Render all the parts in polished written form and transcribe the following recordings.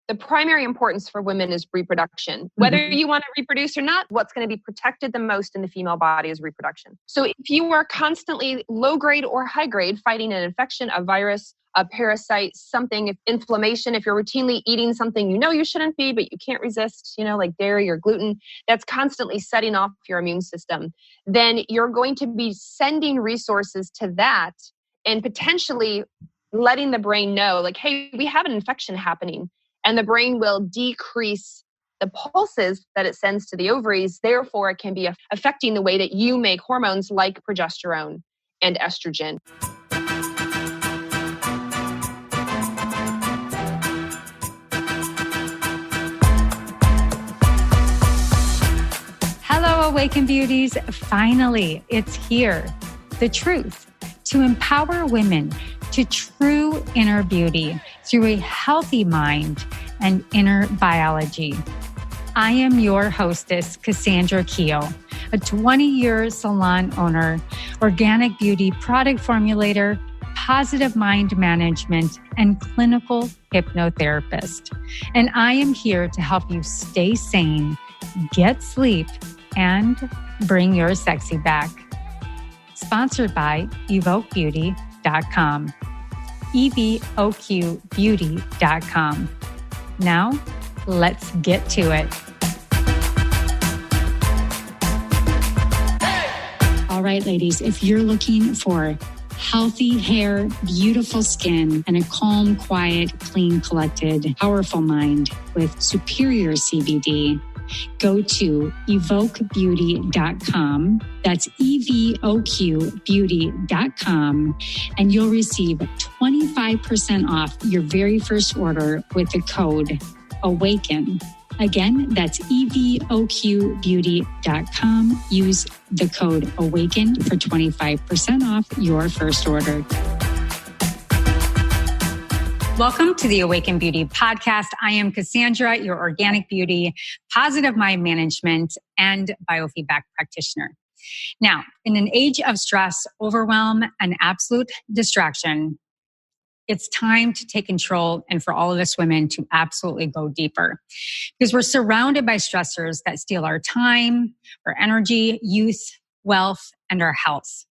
the primary importance for women is reproduction. Whether you want to reproduce or not, what's going to be protected the most in the female body is reproduction. So if you are constantly low grade or high grade fighting an infection, a virus, a parasite, something, if inflammation, if you're routinely eating something you know you shouldn't be, but you can't resist, like dairy or gluten, that's constantly setting off your immune system, then you're going to be sending resources to that and potentially letting the brain know, like, hey, we have an infection happening. And the brain will decrease the pulses that it sends to the ovaries. Therefore, it can be affecting the way that you make hormones like progesterone and estrogen. Hello, Awaken Beauties. Finally, it's here. The truth to empower women to true inner beauty through a healthy mind and inner biology. I am your hostess, Cassandra Keel, a 20-year salon owner, organic beauty product formulator, positive mind management, and clinical hypnotherapist. And I am here to help you stay sane, get sleep, and bring your sexy back. Sponsored by evokebeauty.com. evoqbeauty.com. Now, let's get to it. All right, ladies, if you're looking for healthy hair, beautiful skin, and a calm, quiet, clean, collected, powerful mind with superior CBD, go to evokebeauty.com. That's evoqbeauty.com. And you'll receive 25% off your very first order with the code AWAKEN. Again, that's evoqbeauty.com. Use the code AWAKEN for 25% off your first order. Welcome to the Awaken Beauty podcast. I am Cassandra, your organic beauty, positive mind management, and biofeedback practitioner. Now, in an age of stress, overwhelm, and absolute distraction, it's time to take control and for all of us women to absolutely go deeper because we're surrounded by stressors that steal our time, our energy, youth, wealth, and our health.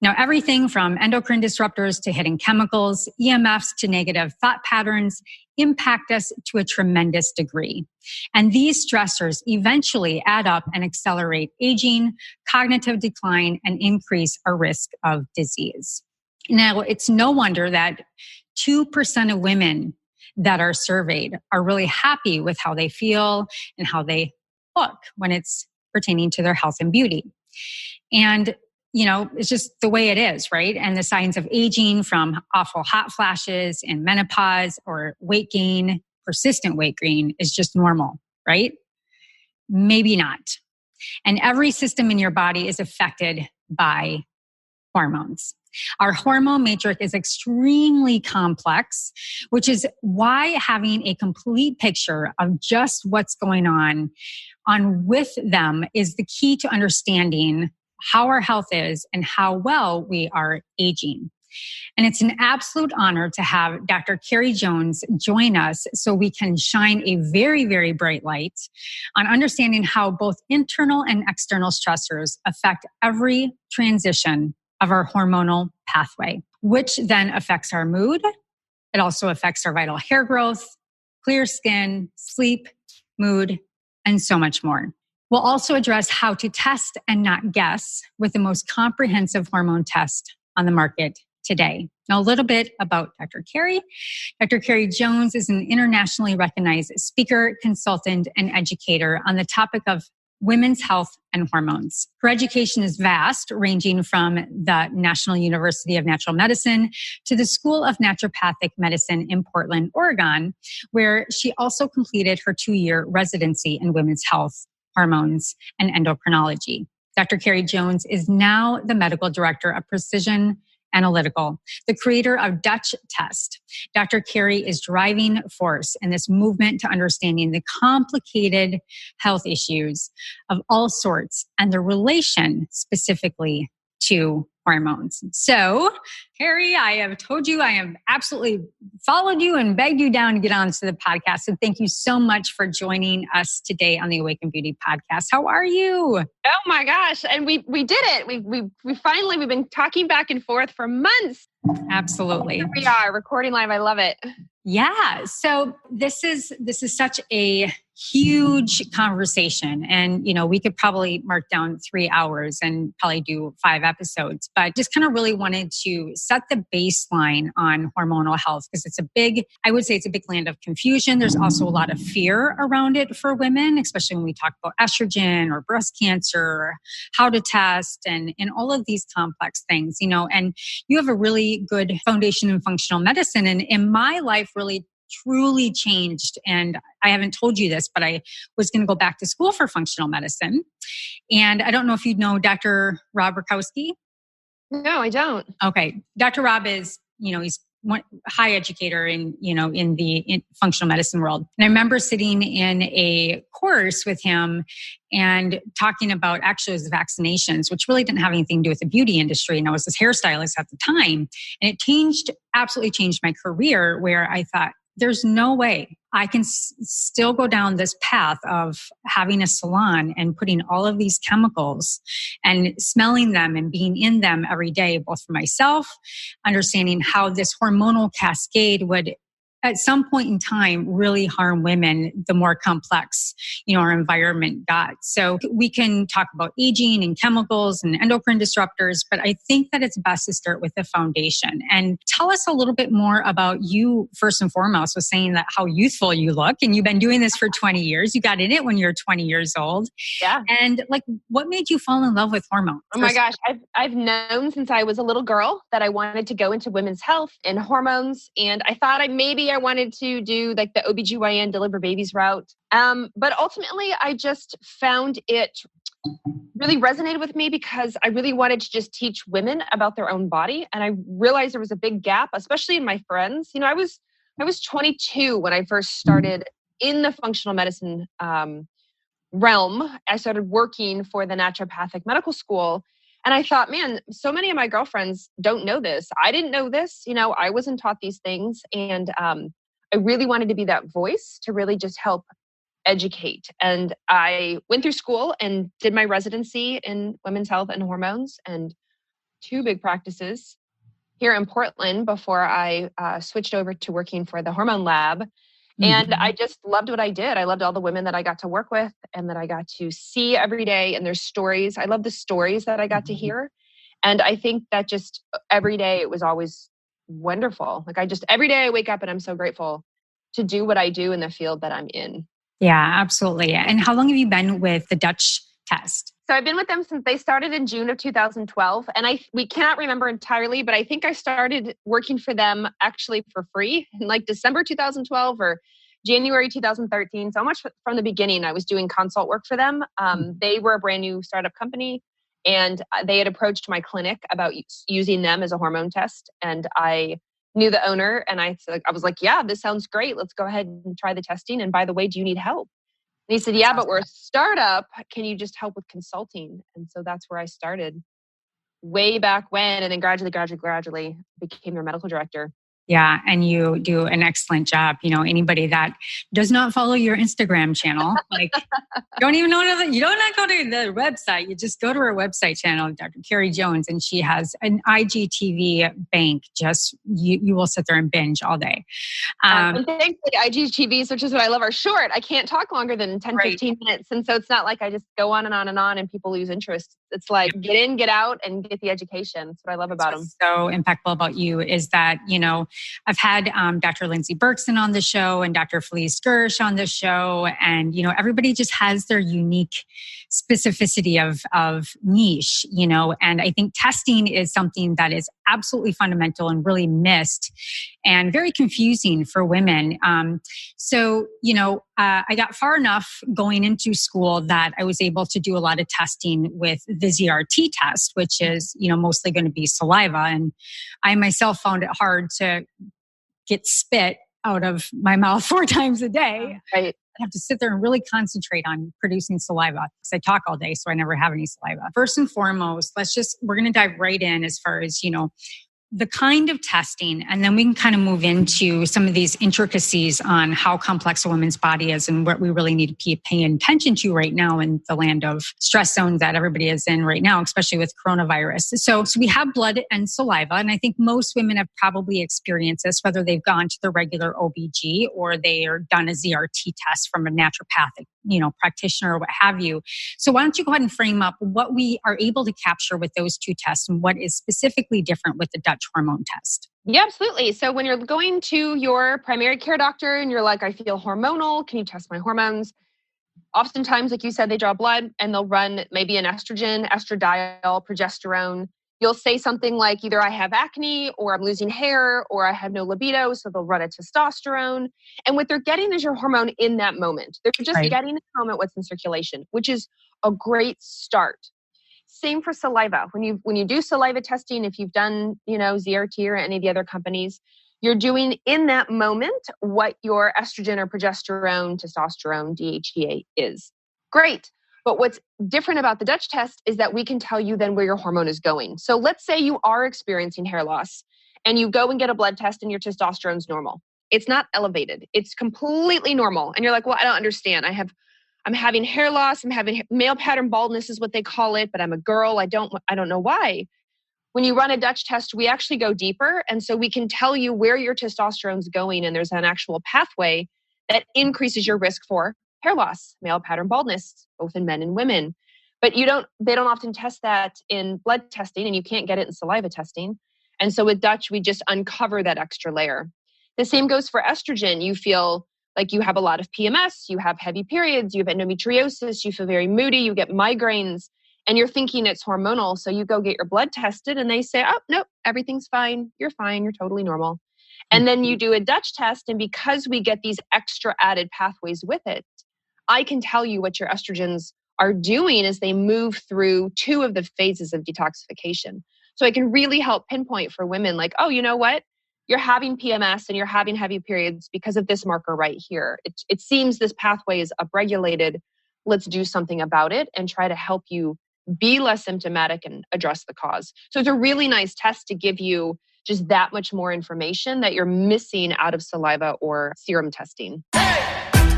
Now, everything from endocrine disruptors to hidden chemicals, EMFs to negative thought patterns impact us to a tremendous degree. And these stressors eventually add up and accelerate aging, cognitive decline, and increase our risk of disease. Now, it's no wonder that 2% of women that are surveyed are really happy with how they feel and how they look when it's pertaining to their health and beauty. And it's just the way it is, right? And the signs of aging from awful hot flashes and menopause or weight gain, persistent weight gain is just normal, right? Maybe not. And every system in your body is affected by hormones. Our hormone matrix is extremely complex, which is why having a complete picture of just what's going on with them is the key to understanding how our health is and how well we are aging. And it's an absolute honor to have Dr. Carrie Jones join us so we can shine a very, very bright light on understanding how both internal and external stressors affect every transition of our hormonal pathway, which then affects our mood. It also affects our vital hair growth, clear skin, sleep, mood, and so much more. We'll also address how to test and not guess with the most comprehensive hormone test on the market today. Now, a little bit about Dr. Carrie. Dr. Carrie Jones is an internationally recognized speaker, consultant, and educator on the topic of women's health and hormones. Her education is vast, ranging from the National University of Natural Medicine to the School of Naturopathic Medicine in Portland, Oregon, where she also completed her 2-year residency in women's health, hormones, and endocrinology. Dr. Carrie Jones is now the medical director of Precision Analytical, the creator of Dutch Test. Dr. Carrie is driving force in this movement to understanding the complicated health issues of all sorts and the relation specifically to hormones. So, Carrie, I have told you I have absolutely followed you and begged you down to get onto the podcast. So thank you so much for joining us today on the Awaken Beauty podcast. How are you? Oh my gosh. And we did it. We finally, we've been talking back and forth for months. Absolutely. Here we are recording live. I love it. Yeah. So this is such a huge conversation. And, we could probably mark down 3 hours and probably do 5 episodes, but just kind of really wanted to set the baseline on hormonal health because I would say it's a big land of confusion. There's also a lot of fear around it for women, especially when we talk about estrogen or breast cancer, or how to test and all of these complex things, and you have a really good foundation in functional medicine. And in my life, really truly changed. And I haven't told you this, but I was going to go back to school for functional medicine. And I don't know if you know Dr. Rob Rakowski. No, I don't. Okay. Dr. Rob is, he's one high educator in functional medicine world. And I remember sitting in a course with him and talking about actually his vaccinations, which really didn't have anything to do with the beauty industry. And I was his hairstylist at the time. And it absolutely changed my career, where I thought, there's no way I can still go down this path of having a salon and putting all of these chemicals and smelling them and being in them every day, both for myself, understanding how this hormonal cascade would at some point in time really harm women the more complex, our environment got. So we can talk about aging and chemicals and endocrine disruptors, but I think that it's best to start with the foundation. And tell us a little bit more about you first and foremost, with saying that how youthful you look, and you've been doing this for 20 years. You got in it when you were 20 years old. Yeah. And what made you fall in love with hormones? Oh my gosh. I've known since I was a little girl that I wanted to go into women's health and hormones. And I thought I wanted to do like the OBGYN deliver babies route. But ultimately I just found it really resonated with me because I really wanted to just teach women about their own body. And I realized there was a big gap, especially in my friends. I was 22 when I first started in the functional medicine realm. I started working for the naturopathic medical school. And I thought, man, so many of my girlfriends don't know this. I didn't know this. I wasn't taught these things. And I really wanted to be that voice to really just help educate. And I went through school and did my residency in women's health and hormones, and 2 big practices here in Portland before I switched over to working for the hormone lab. And I just loved what I did. I loved all the women that I got to work with and that I got to see every day and their stories. I love the stories that I got to hear. And I think that just every day it was always wonderful. Every day I wake up and I'm so grateful to do what I do in the field that I'm in. Yeah, absolutely. And how long have you been with the Dutch test? So I've been with them since they started in June of 2012. And we cannot remember entirely, but I think I started working for them actually for free in December 2012 or January 2013. So much from the beginning, I was doing consult work for them. They were a brand new startup company, and they had approached my clinic about using them as a hormone test. And I knew the owner, and I was like, yeah, this sounds great. Let's go ahead and try the testing. And by the way, do you need help? And he said, yeah, but we're a startup. Can you just help with consulting? And so that's where I started way back when, and then gradually became their medical director. Yeah. And you do an excellent job. Anybody that does not follow your Instagram channel, don't even know that you don't go to the website. You just go to her website channel, Dr. Carrie Jones, and she has an IGTV bank. Just you will sit there and binge all day. And thankfully, IGTVs, which is what I love, are short. I can't talk longer than 10, 15 minutes. And so it's not like I just go on and on and on and people lose interest. It's like get in, get out, and get the education. That's what I love about them. So impactful about you is that, I've had Dr. Lindsay Berkson on the show and Dr. Felice Gersh on the show. And, everybody just has their unique specificity of niche, and I think testing is something that is absolutely fundamental and really missed and very confusing for women. I got far enough going into school that I was able to do a lot of testing with the ZRT test, which is, mostly going to be saliva. And I myself found it hard to get spit out of my mouth 4 times a day. Right. have to sit there and really concentrate on producing saliva because I talk all day, so I never have any saliva. First and foremost, we're going to dive right in as far as, the kind of testing, and then we can kind of move into some of these intricacies on how complex a woman's body is and what we really need to be paying attention to right now in the land of stress zone that everybody is in right now, especially with coronavirus. So we have blood and saliva, and I think most women have probably experienced this, whether they've gone to the regular OBG or they are done a ZRT test from a naturopathic, practitioner or what have you. So why don't you go ahead and frame up what we are able to capture with those two tests and what is specifically different with the Dutch hormone test? Yeah, absolutely. So when you're going to your primary care doctor and you're like, I feel hormonal, can you test my hormones? Oftentimes, like you said, they draw blood and they'll run maybe an estrogen, estradiol, progesterone. You'll say something like either I have acne or I'm losing hair or I have no libido. So they'll run a testosterone. And what they're getting is your hormone in that moment. They're just getting in the moment what's in circulation, which is a great start. Same for saliva. When you do saliva testing, if you've done, ZRT or any of the other companies, you're doing in that moment what your estrogen or progesterone, testosterone, DHEA is. Great. But what's different about the Dutch test is that we can tell you then where your hormone is going. So let's say you are experiencing hair loss and you go and get a blood test and your testosterone's normal. It's not elevated. It's completely normal. And you're like, well, I don't understand. I'm having hair loss. I'm having male pattern baldness is what they call it, but I'm a girl. I don't know why. When you run a Dutch test, we actually go deeper. And so we can tell you where your testosterone's going. And there's an actual pathway that increases your risk for hair loss, male pattern baldness, both in men and women. But they don't often test that in blood testing, and you can't get it in saliva testing. And so with Dutch, we just uncover that extra layer. The same goes for estrogen. You feel like you have a lot of PMS, you have heavy periods, you have endometriosis, you feel very moody, you get migraines, and you're thinking it's hormonal. So you go get your blood tested and they say, oh, no, everything's fine. You're totally normal. And then you do a Dutch test. And because we get these extra added pathways with it, I can tell you what your estrogens are doing as they move through two of the phases of detoxification. So I can really help pinpoint for women like, oh, you know what? You're having PMS and you're having heavy periods because of this marker right here. It seems this pathway is upregulated. Let's do something about it and try to help you be less symptomatic and address the cause. So it's a really nice test to give you just that much more information that you're missing out of saliva or serum testing.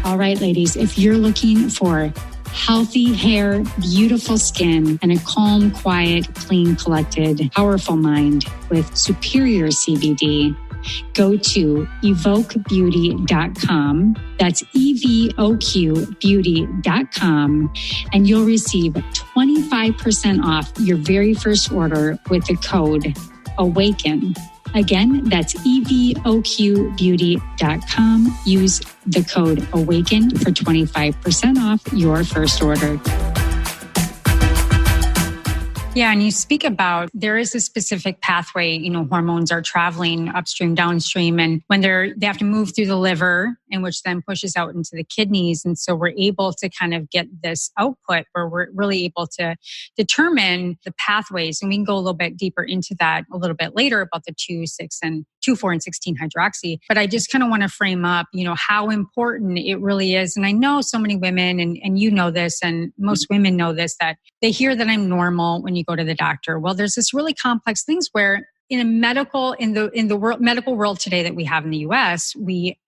All right, ladies, if you're looking for healthy hair, beautiful skin, and a calm, quiet, clean, collected, powerful mind with superior CBD, go to evoquebeauty.com. That's EVOQbeauty.com. And you'll receive 25% off your very first order with the code AWAKEN. Again, that's evoqbeauty.com. Use the code AWAKEN for 25% off your first order. Yeah, and you speak about there is a specific pathway, hormones are traveling upstream, downstream, and when they have to move through the liver, and which then pushes out into the kidneys. And so we're able to kind of get this output where we're really able to determine the pathways. And we can go a little bit deeper into that a little bit later about the 2, 4, and 16 hydroxy. But I just kind of want to frame up, how important it really is. And I know so many women, and you know this, and most women know this, that they hear that I'm normal when you go to the doctor. Well, there's this really complex things where in the medical world today that we have in the US, we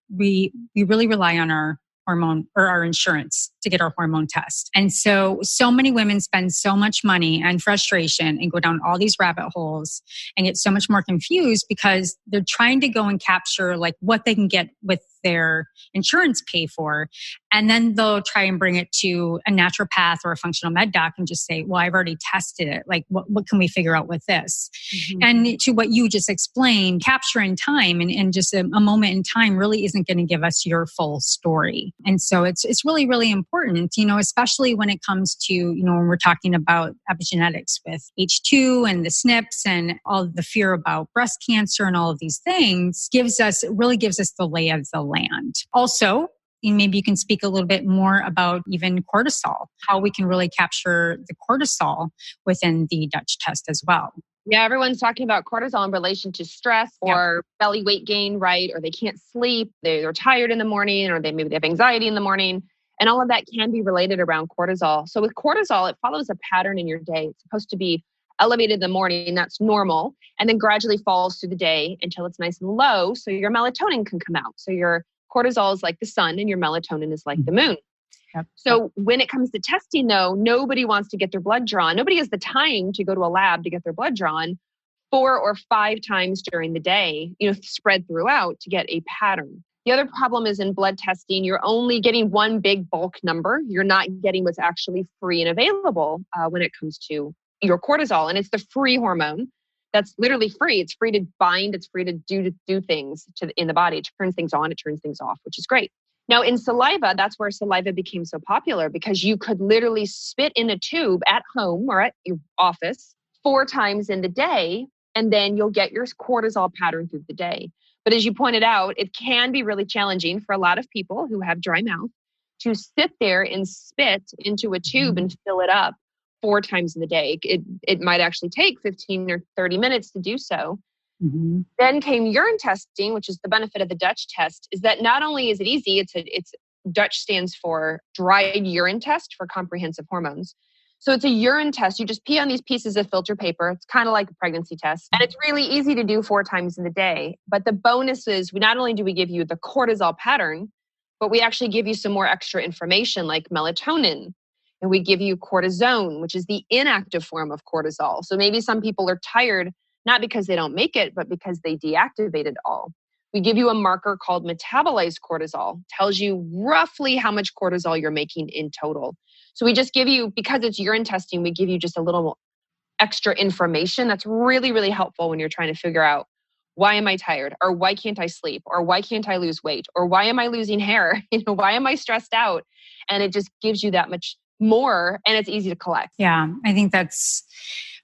really rely on our hormone or our insurance to get our hormone test. And so many women spend so much money and frustration and go down all these rabbit holes and get so much more confused because they're trying to go and capture like what they can get with their insurance pay for. And then they'll try and bring it to a naturopath or a functional med doc and just say, well, I've already tested it. Like, what can we figure out with this? Mm-hmm. And to what you just explained, capturing time and just a moment in time really isn't going to give us your full story. And so it's really, really important, especially when it comes to, when we're talking about epigenetics with H2 and the SNPs and all of the fear about breast cancer and all of these things gives us the lay of the land. Also, maybe you can speak a little bit more about even cortisol, how we can really capture the cortisol within the Dutch test as well. Yeah, everyone's talking about cortisol in relation to stress or belly weight gain, right? Or they can't sleep, they're tired in the morning, or maybe they have anxiety in the morning. And all of that can be related around cortisol. So with cortisol, it follows a pattern in your day. It's supposed to be elevated in the morning, that's normal, and then gradually falls through the day until it's nice and low so your melatonin can come out. So your cortisol is like the sun and your melatonin is like the moon. Yep. So when it comes to testing, though, nobody wants to get their blood drawn. Nobody has the time to go to a lab to get their blood drawn 4 or 5 times during the day, spread throughout to get a pattern. The other problem is in blood testing, you're only getting one big bulk number. You're not getting what's actually free and available when it comes to your cortisol. And it's the free hormone that's literally free. It's free to bind. It's free to do things in the body. It turns things on. It turns things off, which is great. Now in saliva, that's where saliva became so popular because you could literally spit in a tube at home or at your office 4 times in the day, and then you'll get your cortisol pattern through the day. But as you pointed out, it can be really challenging for a lot of people who have dry mouth to sit there and spit into a tube and fill it up 4 times in the day. It might actually take 15 or 30 minutes to do so. Mm-hmm. Then came urine testing, which is the benefit of the Dutch test, is that not only is it easy, it's Dutch stands for dried urine test for comprehensive hormones. So it's a urine test. You just pee on these pieces of filter paper. It's kind of like a pregnancy test. And it's really easy to do 4 times in the day. But the bonus is not only do we give you the cortisol pattern, but we actually give you some more extra information like melatonin. And we give you cortisone, which is the inactive form of cortisol. So maybe some people are tired, not because they don't make it, but because they deactivate it all. We give you a marker called metabolized cortisol. Tells you roughly how much cortisol you're making in total. So we just give you, because it's urine testing, we give you just a little extra information that's really, really helpful when you're trying to figure out, why am I tired? Or why can't I sleep? Or why can't I lose weight? Or why am I losing hair? Why am I stressed out? And it just gives you that much more, and it's easy to collect. Yeah, I think that's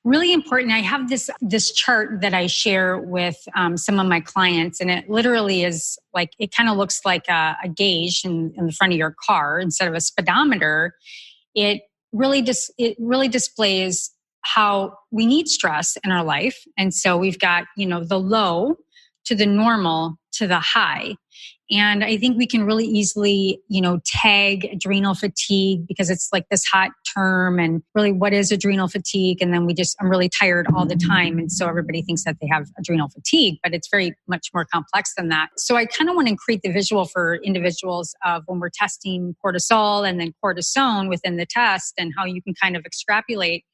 really important. I have this chart that I share with some of my clients, and it literally is like, it kind of looks like a gauge in the front of your car instead of a speedometer. It really displays how we need stress in our life. And so we've got, the low to the normal to the high. And I think we can really easily, tag adrenal fatigue because it's like this hot term, and really what is adrenal fatigue? And then I'm really tired all the time. And so everybody thinks that they have adrenal fatigue, but it's very much more complex than that. So I kind of want to create the visual for individuals of when we're testing cortisol and then cortisone within the test, and how you can kind of extrapolate,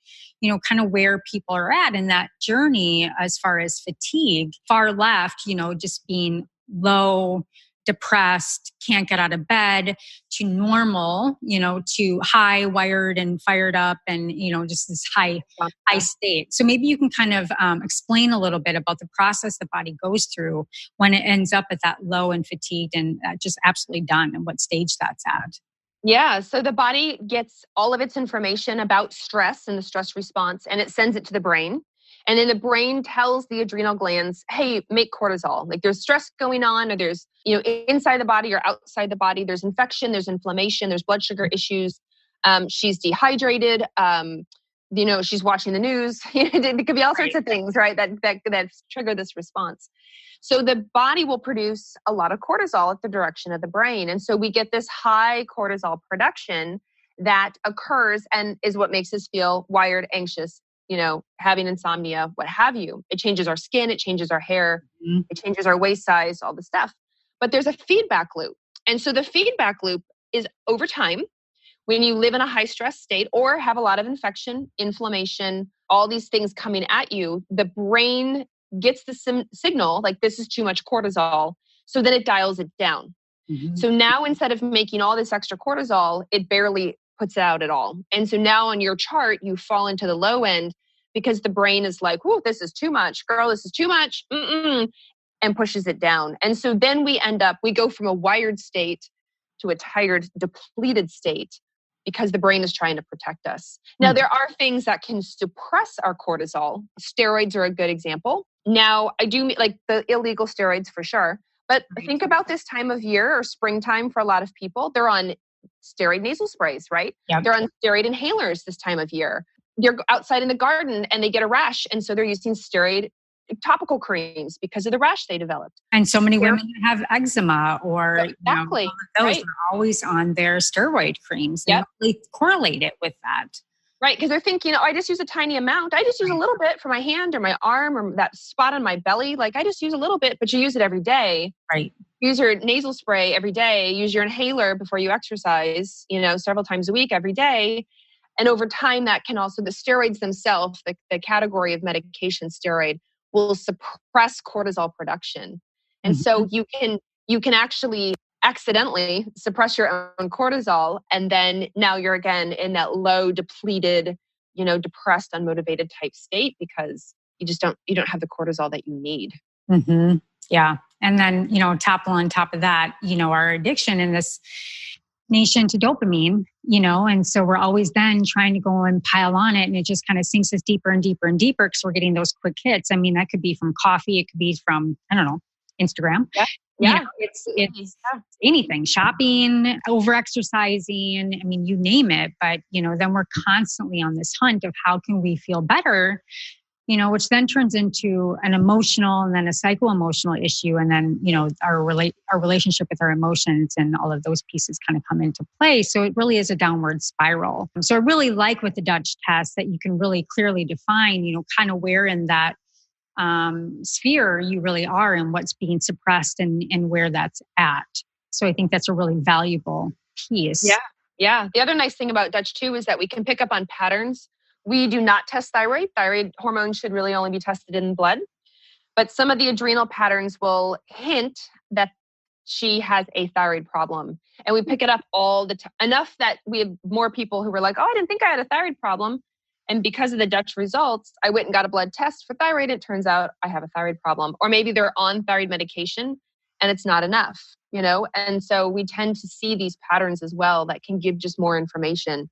kind of where people are at in that journey as far as fatigue. Far left, just being low, depressed, can't get out of bed, to normal, to high, wired and fired up, and, just this high state. So maybe you can kind of explain a little bit about the process the body goes through when it ends up at that low and fatigued and just absolutely done, and what stage that's at. Yeah. So the body gets all of its information about stress and the stress response, and it sends it to the brain. And then the brain tells the adrenal glands, hey, make cortisol. Like there's stress going on, or there's, inside the body or outside the body, there's infection, there's inflammation, there's blood sugar issues. She's dehydrated. She's watching the news. It could be all sorts of things, right? That trigger this response. So the body will produce a lot of cortisol at the direction of the brain. And so we get this high cortisol production that occurs and is what makes us feel wired, anxious, having insomnia, what have you. It changes our skin, it changes our hair, it changes our waist size, all the stuff. But there's a feedback loop. And so the feedback loop is over time, when you live in a high stress state or have a lot of infection, inflammation, all these things coming at you, the brain gets the signal like this is too much cortisol. So then it dials it down. Mm-hmm. So now instead of making all this extra cortisol, it barely puts it out at all. And so now on your chart, you fall into the low end because the brain is like, whoa, this is too much. Girl, this is too much. And pushes it down. And so then we go from a wired state to a tired, depleted state because the brain is trying to protect us. Now, there are things that can suppress our cortisol. Steroids are a good example. Now, I do like the illegal steroids for sure. But think about this time of year or springtime for a lot of people. They're on steroid nasal sprays, right? Yep. They're on steroid inhalers this time of year. you're outside in the garden and they get a rash. And so they're using steroid topical creams because of the rash they developed. And so many women have eczema or exactly. Those right. are always on their steroid creams. They really correlate it with that. Right. Because they're thinking, I just use a tiny amount. I just use a little bit for my hand or my arm or that spot on my belly. Like I just use a little bit, but you use it every day. Right. Use your nasal spray every day. Use your inhaler before you exercise, several times a week, every day. And over time, that can also, the steroids themselves, the category of medication steroid, will suppress cortisol production. And so you can actually accidentally suppress your own cortisol. And then now you're again in that low, depleted, depressed, unmotivated type state because you don't have the cortisol that you need. Mm-hmm. Yeah. And then, on top of that, our addiction in this nation to dopamine, and so we're always then trying to go and pile on it. And it just kind of sinks us deeper and deeper and deeper because we're getting those quick hits. I mean, that could be from coffee. It could be from, Instagram. Yeah. It's anything, shopping, over-exercising. I mean, you name it. But, then we're constantly on this hunt of how can we feel better, which then turns into an emotional and then a psycho-emotional issue. And then, our relationship with our emotions and all of those pieces kind of come into play. So it really is a downward spiral. So I really like with the Dutch test that you can really clearly define, kind of where in that sphere you really are and what's being suppressed and where that's at. So I think that's a really valuable piece. Yeah. Yeah. The other nice thing about Dutch too is that we can pick up on patterns. We do not test thyroid. Thyroid hormone should really only be tested in blood. But some of the adrenal patterns will hint that she has a thyroid problem. And we pick it up all the time. Enough that we have more people who were like, I didn't think I had a thyroid problem. And because of the Dutch results, I went and got a blood test for thyroid. It turns out I have a thyroid problem. Or maybe they're on thyroid medication and it's not enough, And so we tend to see these patterns as well that can give just more information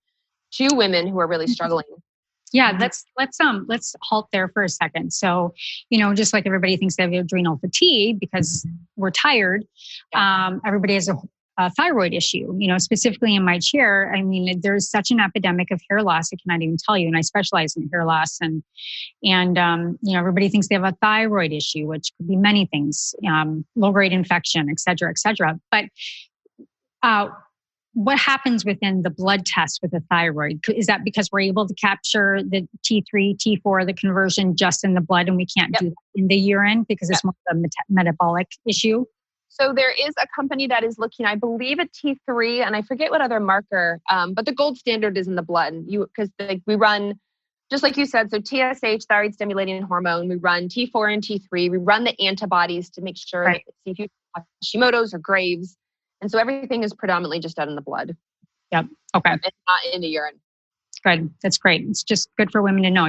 to women who are really struggling. Yeah, let's halt there for a second. So, just like everybody thinks they have adrenal fatigue because we're tired, everybody has a thyroid issue. Specifically in my chair, I mean, there's such an epidemic of hair loss. I cannot even tell you. And I specialize in hair loss, and everybody thinks they have a thyroid issue, which could be many things, low grade infection, et cetera, et cetera. But what happens within the blood test with the thyroid? Is that because we're able to capture the T3, T4, the conversion just in the blood and we can't do that in the urine because it's more of a metabolic issue? So there is a company that is looking, I believe, at T3, and I forget what other marker, but the gold standard is in the blood. Because we run, just like you said, so TSH, thyroid stimulating hormone, we run T4 and T3, we run the antibodies to make sure that see if you have Hashimoto's or Graves'. And so everything is predominantly just out in the blood. Yep. Okay. It's not in the urine. Good. That's great. It's just good for women to know.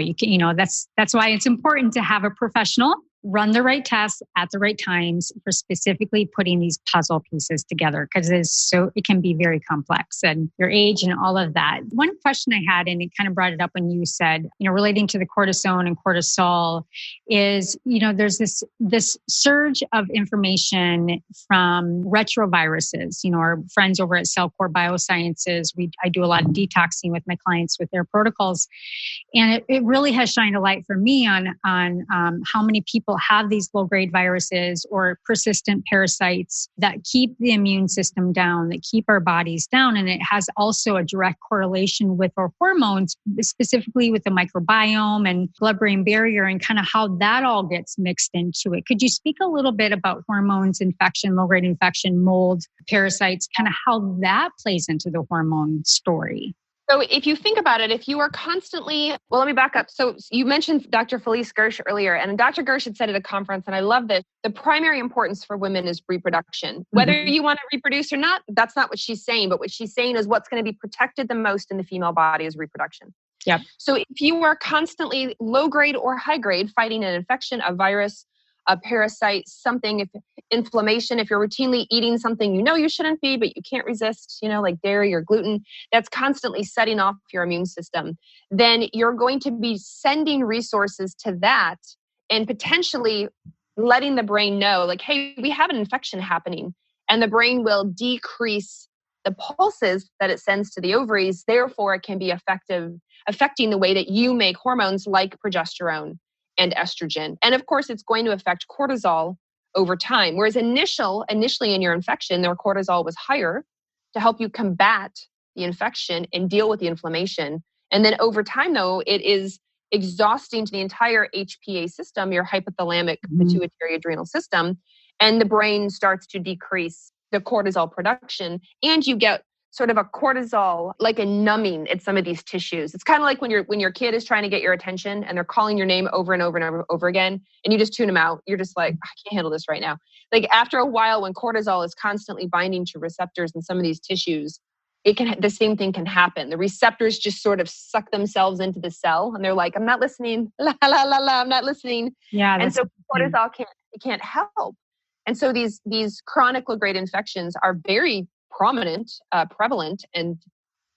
That's why it's important to have a professional run the right tests at the right times for specifically putting these puzzle pieces together because it can be very complex and your age and all of that. One question I had, and it kind of brought it up when you said, relating to the cortisone and cortisol is, there's this surge of information from retroviruses, our friends over at Cellcore Biosciences. I do a lot of detoxing with my clients with their protocols. And it really has shined a light for me on how many people have these low-grade viruses or persistent parasites that keep the immune system down, that keep our bodies down. And it has also a direct correlation with our hormones, specifically with the microbiome and blood-brain barrier and kind of how that all gets mixed into it. Could you speak a little bit about hormones, infection, low-grade infection, mold, parasites, kind of how that plays into the hormone story? So if you think about it, if you are constantly, let me back up. So you mentioned Dr. Felice Gersh earlier, and Dr. Gersh had said at a conference, and I love this, the primary importance for women is reproduction. Whether you want to reproduce or not, that's not what she's saying, but what she's saying is what's going to be protected the most in the female body is reproduction. Yep. So if you are constantly low grade or high grade fighting an infection, a virus, a parasite, something, if inflammation, if you're routinely eating something you shouldn't be, but you can't resist, like dairy or gluten, that's constantly setting off your immune system, then you're going to be sending resources to that and potentially letting the brain know, like, hey, we have an infection happening. And the brain will decrease the pulses that it sends to the ovaries, therefore it can be affecting the way that you make hormones like progesterone and estrogen. And of course, it's going to affect cortisol over time. Whereas initially in your infection, their cortisol was higher to help you combat the infection and deal with the inflammation. And then over time, though, it is exhausting to the entire HPA system, your hypothalamic pituitary adrenal system, and the brain starts to decrease the cortisol production, and you get sort of a cortisol, like a numbing at some of these tissues. It's kind of like when your kid is trying to get your attention and they're calling your name over and over and over again, and you just tune them out. You're just like, I can't handle this right now. Like after a while, when cortisol is constantly binding to receptors in some of these tissues, the same thing can happen. The receptors just sort of suck themselves into the cell, and they're like, I'm not listening, la la la la, I'm not listening. Yeah, and so cortisol can't help. And so these chronic low-grade infections are very prevalent, and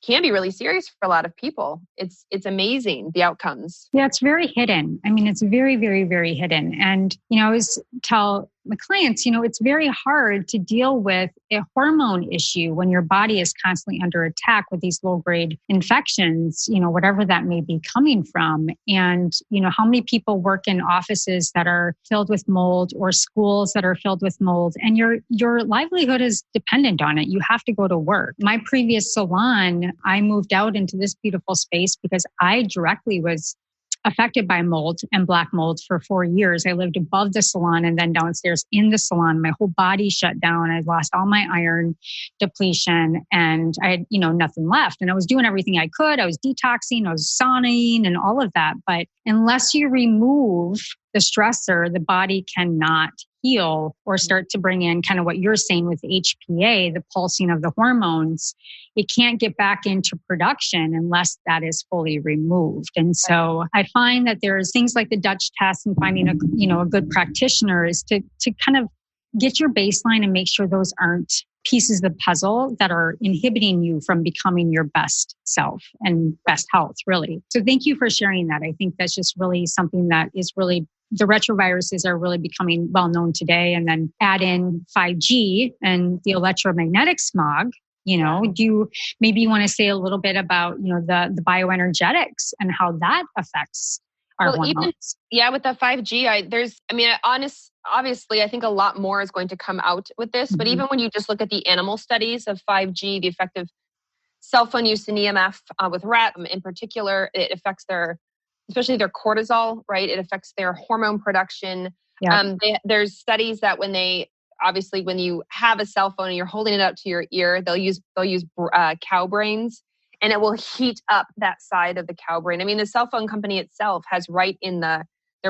can be really serious for a lot of people. It's amazing, the outcomes. Yeah, it's very hidden. I mean, it's very, very, very hidden. And, I always tell my clients, it's very hard to deal with a hormone issue when your body is constantly under attack with these low-grade infections, whatever that may be coming from. And, how many people work in offices that are filled with mold, or schools that are filled with mold, and your livelihood is dependent on it. You have to go to work. My previous salon, I moved out into this beautiful space because I directly was affected by mold and black mold for 4 years. I lived above the salon and then downstairs in the salon. My whole body shut down. I lost all my iron depletion, and I had, nothing left. And I was doing everything I could. I was detoxing, I was sauning and all of that. But unless you remove the stressor, the body cannot heal or start to bring in kind of what you're saying with HPA, the pulsing of the hormones. It can't get back into production unless that is fully removed. And so I find that there's things like the Dutch test, and finding a good practitioner is to kind of get your baseline and make sure those aren't pieces of the puzzle that are inhibiting you from becoming your best self and best health, really. So thank you for sharing that. I think that's just really something that is really, the retroviruses are really becoming well known today. And then add in 5G and the electromagnetic smog. Maybe you want to say a little bit about, the bioenergetics and how that affects our hormones. With the 5G, obviously, I think a lot more is going to come out with this. Mm-hmm. But even when you just look at the animal studies of 5G, the effect of cell phone use and EMF with rats in particular, it affects especially their cortisol, right? It affects their hormone production. Yeah. There's studies that when you have a cell phone and you're holding it up to your ear, they'll use cow brains, and it will heat up that side of the cow brain. I mean, the cell phone company itself has right in their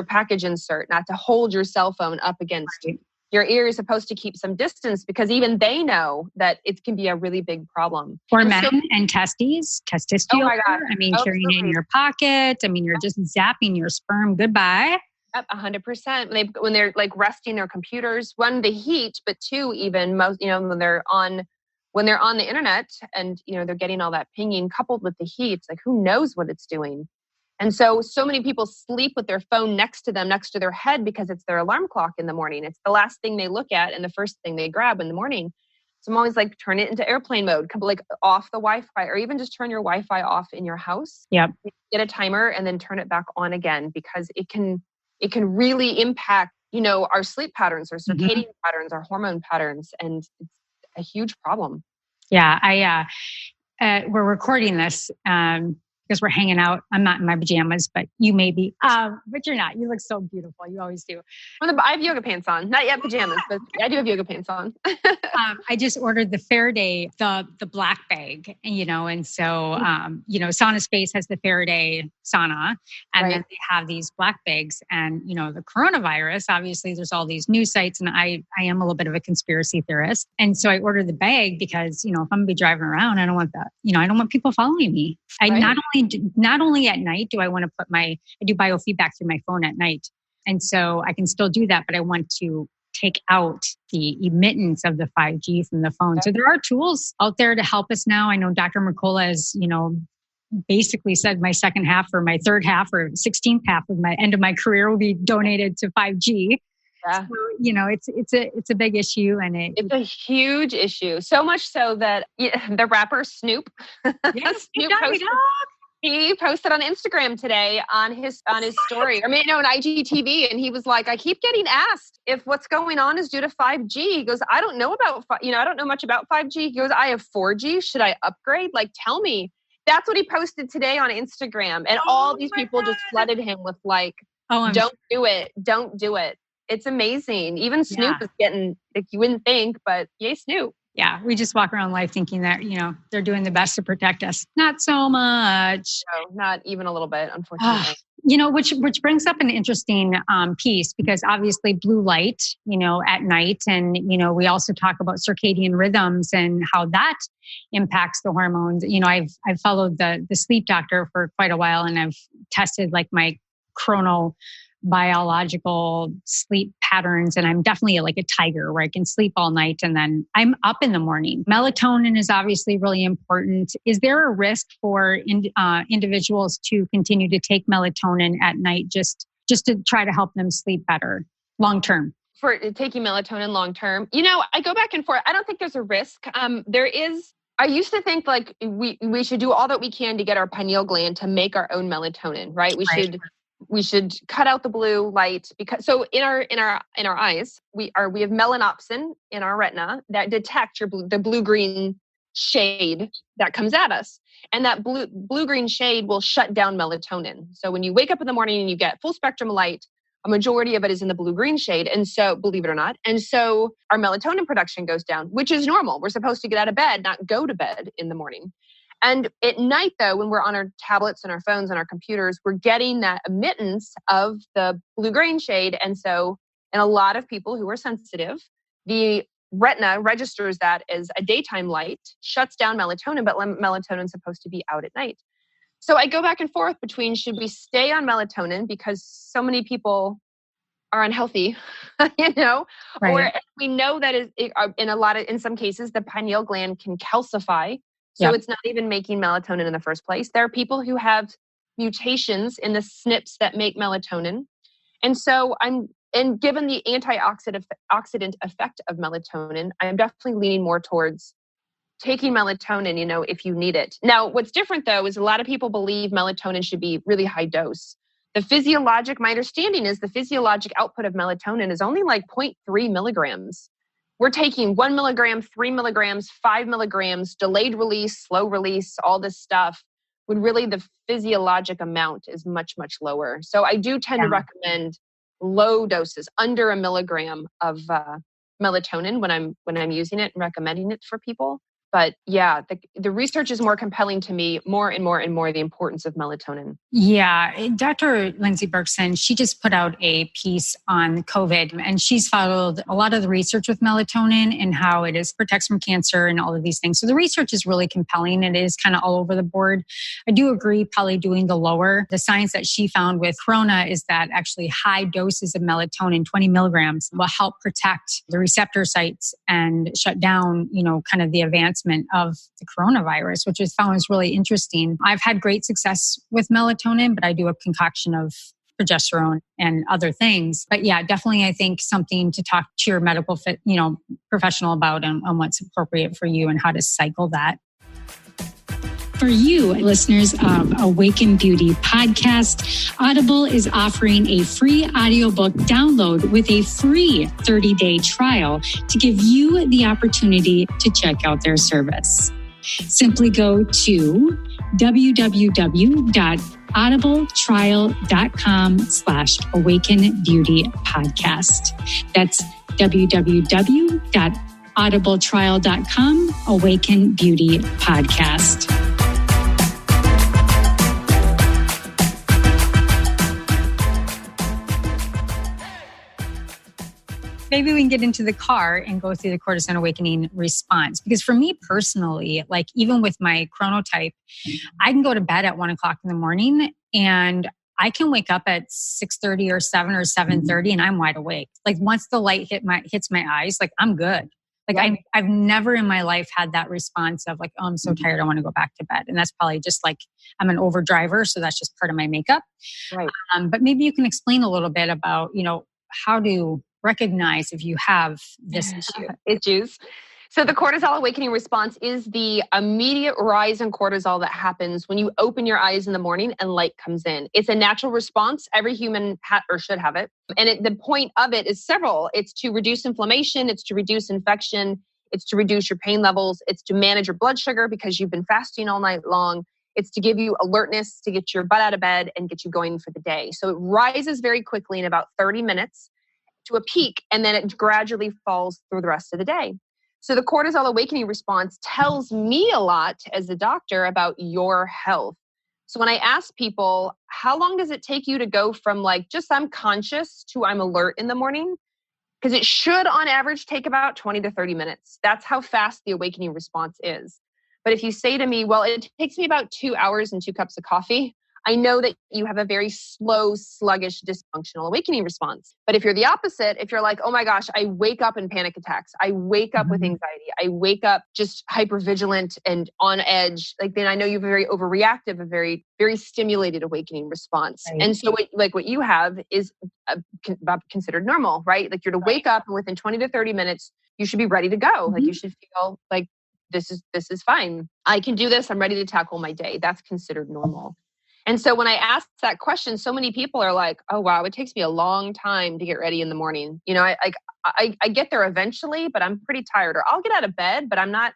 package insert not to hold your cell phone up against your ear. You're supposed to keep some distance, because even they know that it can be a really big problem. For men and testosterone. Oh my God. Carrying it in your pocket. You're just zapping your sperm goodbye. Yep, 100%. When they're like resting their computers, one, the heat, but two, even most, when they're on the internet and, they're getting all that pinging coupled with the heat, like who knows what it's doing. And so many people sleep with their phone next to their head, because it's their alarm clock in the morning. It's the last thing they look at and the first thing they grab in the morning. So I'm always like, turn it into airplane mode, like off the Wi-Fi, or even just turn your Wi-Fi off in your house. Yep. Get a timer and then turn it back on again, because it can really impact, our sleep patterns, our circadian patterns, our hormone patterns. And it's a huge problem. Yeah. We're recording this, because we're hanging out. I'm not in my pajamas, but you may be. But you're not. You look so beautiful. You always do. I have yoga pants on. Not yet pajamas, but I do have yoga pants on. I just ordered the Faraday, the black bag, and so, Sauna Space has the Faraday sauna, and then they have these black bags, and, the coronavirus, obviously there's all these news sites, and I am a little bit of a conspiracy theorist. And so I ordered the bag because, if I'm gonna be driving around, I don't want that, I don't want people following me. Not only at night do I want to I do biofeedback through my phone at night. And so I can still do that, but I want to take out the emittance of the 5G from the phone. So there are tools out there to help us now. I know Dr. Mercola has, basically said my second half or my third half or 16th half of my end of my career will be donated to 5G. Yeah. So, it's a big issue, and It's a huge issue. So much so that the rapper Snoop, yes, Snoop posted, he posted on Instagram today on his story, on IGTV, and he was like, I keep getting asked if what's going on is due to 5G. He goes, I don't know I don't know much about 5G. He goes, I have 4G. Should I upgrade? Like, tell me. That's what he posted today on Instagram. And all these people just flooded him with like, don't do it. Don't do it. It's amazing. Even Snoop is getting, like, you wouldn't think, but yay, Snoop. Yeah, we just walk around life thinking that, they're doing the best to protect us. Not so much. No, not even a little bit, unfortunately. Which brings up an interesting piece, because obviously blue light, at night. And, we also talk about circadian rhythms and how that impacts the hormones. I've followed the sleep doctor for quite a while, and I've tested like my chronobiological sleep patterns. And I'm definitely like a tiger where I can sleep all night and then I'm up in the morning. Melatonin is obviously really important. Is there a risk for individuals to continue to take melatonin at night just to try to help them sleep better long term? For taking melatonin long term, I go back and forth. I don't think there's a risk. I used to think like we should do all that we can to get our pineal gland to make our own melatonin, right? We should cut out the blue light, because in our eyes we have melanopsin in our retina that detect the blue-green shade that comes at us, and that blue-green shade will shut down melatonin. So when you wake up in the morning and you get full spectrum light, a majority of it is in the blue-green shade, and so believe it or not, and so our melatonin production goes down, which is normal. We're supposed to get out of bed, not go to bed in the morning. And at night, though, when we're on our tablets and our phones and our computers, we're getting that emittance of the blue-green shade. And so in a lot of people who are sensitive, the retina registers that as a daytime light, shuts down melatonin, but melatonin is supposed to be out at night. So I go back and forth between, should we stay on melatonin because so many people are unhealthy, right. Or we know that in some cases, the pineal gland can calcify. So it's not even making melatonin in the first place. There are people who have mutations in the SNPs that make melatonin. And so given the antioxidant effect of melatonin, I'm definitely leaning more towards taking melatonin, if you need it. Now, what's different though, is a lot of people believe melatonin should be really high dose. My understanding is the physiologic output of melatonin is only like 0.3 milligrams. We're taking 1 milligram, 3 milligrams, 5 milligrams, delayed release, slow release, all this stuff, when really the physiologic amount is much, much lower. So I do tend to recommend low doses, under a milligram of melatonin when I'm using it and recommending it for people. But yeah, the research is more compelling to me, more and more and more, the importance of melatonin. Yeah. Dr. Lindsay Berkson, she just put out a piece on COVID, and she's followed a lot of the research with melatonin and how it protects from cancer and all of these things. So the research is really compelling. It is kind of all over the board. I do agree probably doing the lower. The science that she found with corona is that actually high doses of melatonin, 20 milligrams, will help protect the receptor sites and shut down, kind of the advancement of the coronavirus, which I found is really interesting. I've had great success with melatonin, but I do a concoction of progesterone and other things. But yeah, definitely, I think something to talk to your medical professional about on what's appropriate for you and how to cycle that. For you, listeners of Awaken Beauty podcast, Audible is offering a free audiobook download with a free 30-day trial to give you the opportunity to check out their service. Simply go to www.audibletrial.com/Awaken Beauty podcast. That's www.audibletrial.com Awaken Beauty podcast. Maybe we can get into the car and go through the cortisone awakening response. Because for me personally, like even with my chronotype, I can go to bed at 1 o'clock in the morning and I can wake up at 6:30 or 7 or 7:30 and I'm wide awake. Like once the light hits my eyes, like I'm good. Like I've never in my life had that response of like, oh, I'm so tired, I want to go back to bed. And that's probably just like I'm an overdriver, so that's just part of my makeup. Right. But maybe you can explain a little bit about, how to recognize if you have this issue? Issues. So the cortisol awakening response is the immediate rise in cortisol that happens when you open your eyes in the morning and light comes in. It's a natural response. Every human or should have it. And the point of it is several. It's to reduce inflammation. It's to reduce infection. It's to reduce your pain levels. It's to manage your blood sugar because you've been fasting all night long. It's to give you alertness, to get your butt out of bed and get you going for the day. So it rises very quickly in about 30 minutes to a peak, and then it gradually falls through the rest of the day. So the cortisol awakening response tells me a lot as a doctor about your health. So when I ask people, how long does it take you to go from like just I'm conscious to I'm alert in the morning? Because it should on average take about 20 to 30 minutes. That's how fast the awakening response is. But if you say to me, well, it takes me about 2 hours and 2 cups of coffee, I know that you have a very slow, sluggish, dysfunctional awakening response. But if you're the opposite, if you're like, oh my gosh, I wake up in panic attacks. I wake up with anxiety. I wake up just hypervigilant and on edge. Like then I know you have a very overreactive, a very, very stimulated awakening response. Right. And so what you have is considered normal, right? Like you're to wake up and within 20 to 30 minutes, you should be ready to go. Like you should feel like this is fine. I can do this. I'm ready to tackle my day. That's considered normal. And so when I ask that question, so many people are like, oh, wow, it takes me a long time to get ready in the morning. You know, I get there eventually, but I'm pretty tired. Or I'll get out of bed, but I'm not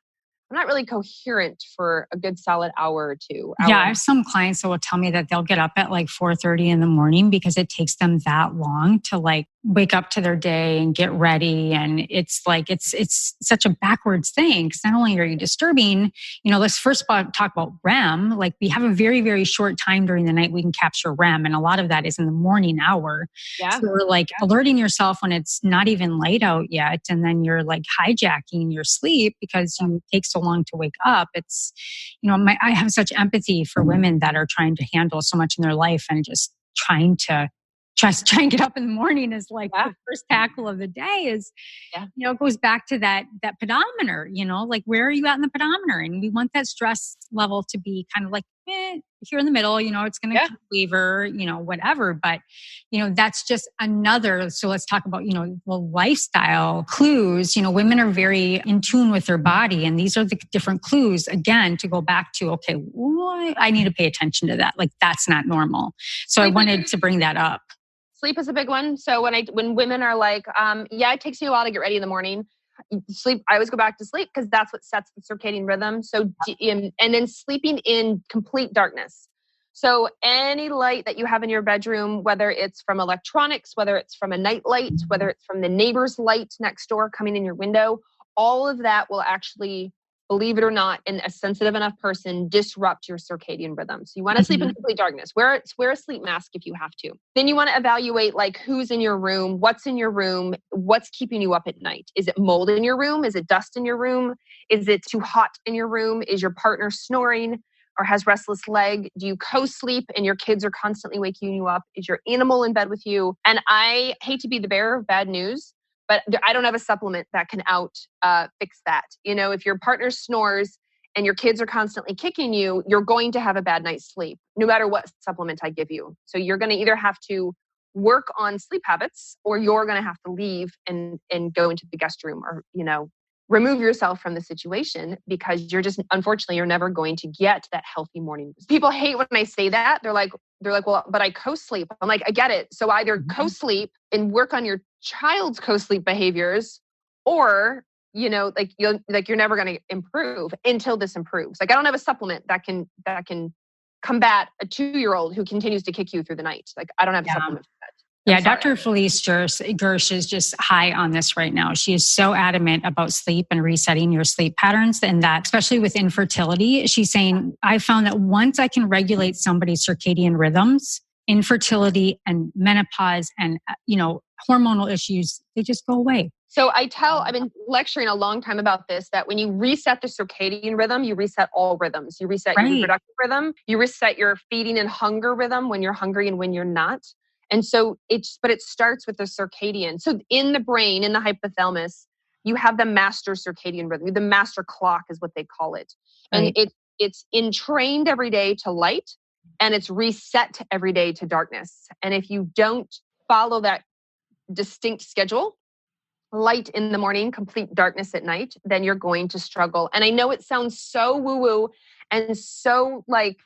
really coherent for a good solid hour or two. Yeah, I have some clients that will tell me that they'll get up at like 4:30 in the morning because it takes them that long to like wake up to their day and get ready. And it's like, it's such a backwards thing because not only are you disturbing, you know, let's first talk about REM. Like we have a very, very short time during the night we can capture REM. And a lot of that is in the morning hour. Yeah. So we're like alerting yourself when it's not even light out yet. And then you're like hijacking your sleep because you take so long to wake up. It's, you know, I have such empathy for women that are trying to handle so much in their life and just trying to try and get up in the morning is like the first tackle of the day is, you know, it goes back to that pedometer, you know, like where are you at in the pedometer? And we want that stress level to be kind of like, here in the middle, you know, it's going to waver, you know, whatever. But, you know, that's just another. So let's talk about, you know, well, lifestyle clues. You know, women are very in tune with their body. And these are the different clues, again, to go back to, okay, I need to pay attention to that. Like that's not normal. So I wanted to bring that up. Sleep is a big one. So when women are like, it takes me a while to get ready in the morning. Sleep, I always go back to sleep because that's what sets the circadian rhythm. So, and then sleeping in complete darkness. So any light that you have in your bedroom, whether it's from electronics, whether it's from a night light, whether it's from the neighbor's light next door coming in your window, all of that will actually, believe it or not, in a sensitive enough person, disrupt your circadian rhythm. So you want to sleep in complete darkness. Wear a sleep mask if you have to. Then you want to evaluate like who's in your room, what's in your room, what's keeping you up at night. Is it mold in your room? Is it dust in your room? Is it too hot in your room? Is your partner snoring or has restless leg? Do you co-sleep and your kids are constantly waking you up? Is your animal in bed with you? And I hate to be the bearer of bad news, but I don't have a supplement that can fix that. You know, if your partner snores and your kids are constantly kicking you, you're going to have a bad night's sleep, no matter what supplement I give you. So you're going to either have to work on sleep habits or you're going to have to leave and go into the guest room or, you know, remove yourself from the situation because unfortunately, you're never going to get that healthy morning. People hate when I say that. They're like, well, but I co-sleep. I'm like, I get it. So either co-sleep and work on your child's co-sleep behaviors, or, you know, like you're never going to improve until this improves. Like I don't have a supplement that can combat a 2-year-old who continues to kick you through the night. Like I don't have a supplement for that. Dr. Felice Gersh is just high on this right now. She is so adamant about sleep and resetting your sleep patterns, and that, especially with infertility, she's saying, I found that once I can regulate somebody's circadian rhythms, infertility and menopause and, you know, hormonal issues, they just go away. So I've been lecturing a long time about this, that when you reset the circadian rhythm, you reset all rhythms. You reset your reproductive rhythm, you reset your feeding and hunger rhythm when you're hungry and when you're not. And so it starts with the circadian. So in the brain, in the hypothalamus, you have the master circadian rhythm. The master clock is what they call it. And it's entrained every day to light and it's reset every day to darkness. And if you don't follow that distinct schedule, light in the morning, complete darkness at night, then you're going to struggle. And I know it sounds so woo-woo and so like,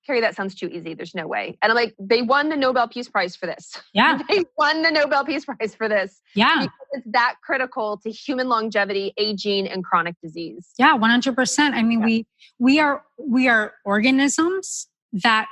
Carrie, that sounds too easy. There's no way. And I'm like, they won the Nobel Peace Prize for this. Yeah. They won the Nobel Peace Prize for this. Yeah. Because it's that critical to human longevity, aging, and chronic disease. Yeah, 100%. I mean, we are organisms that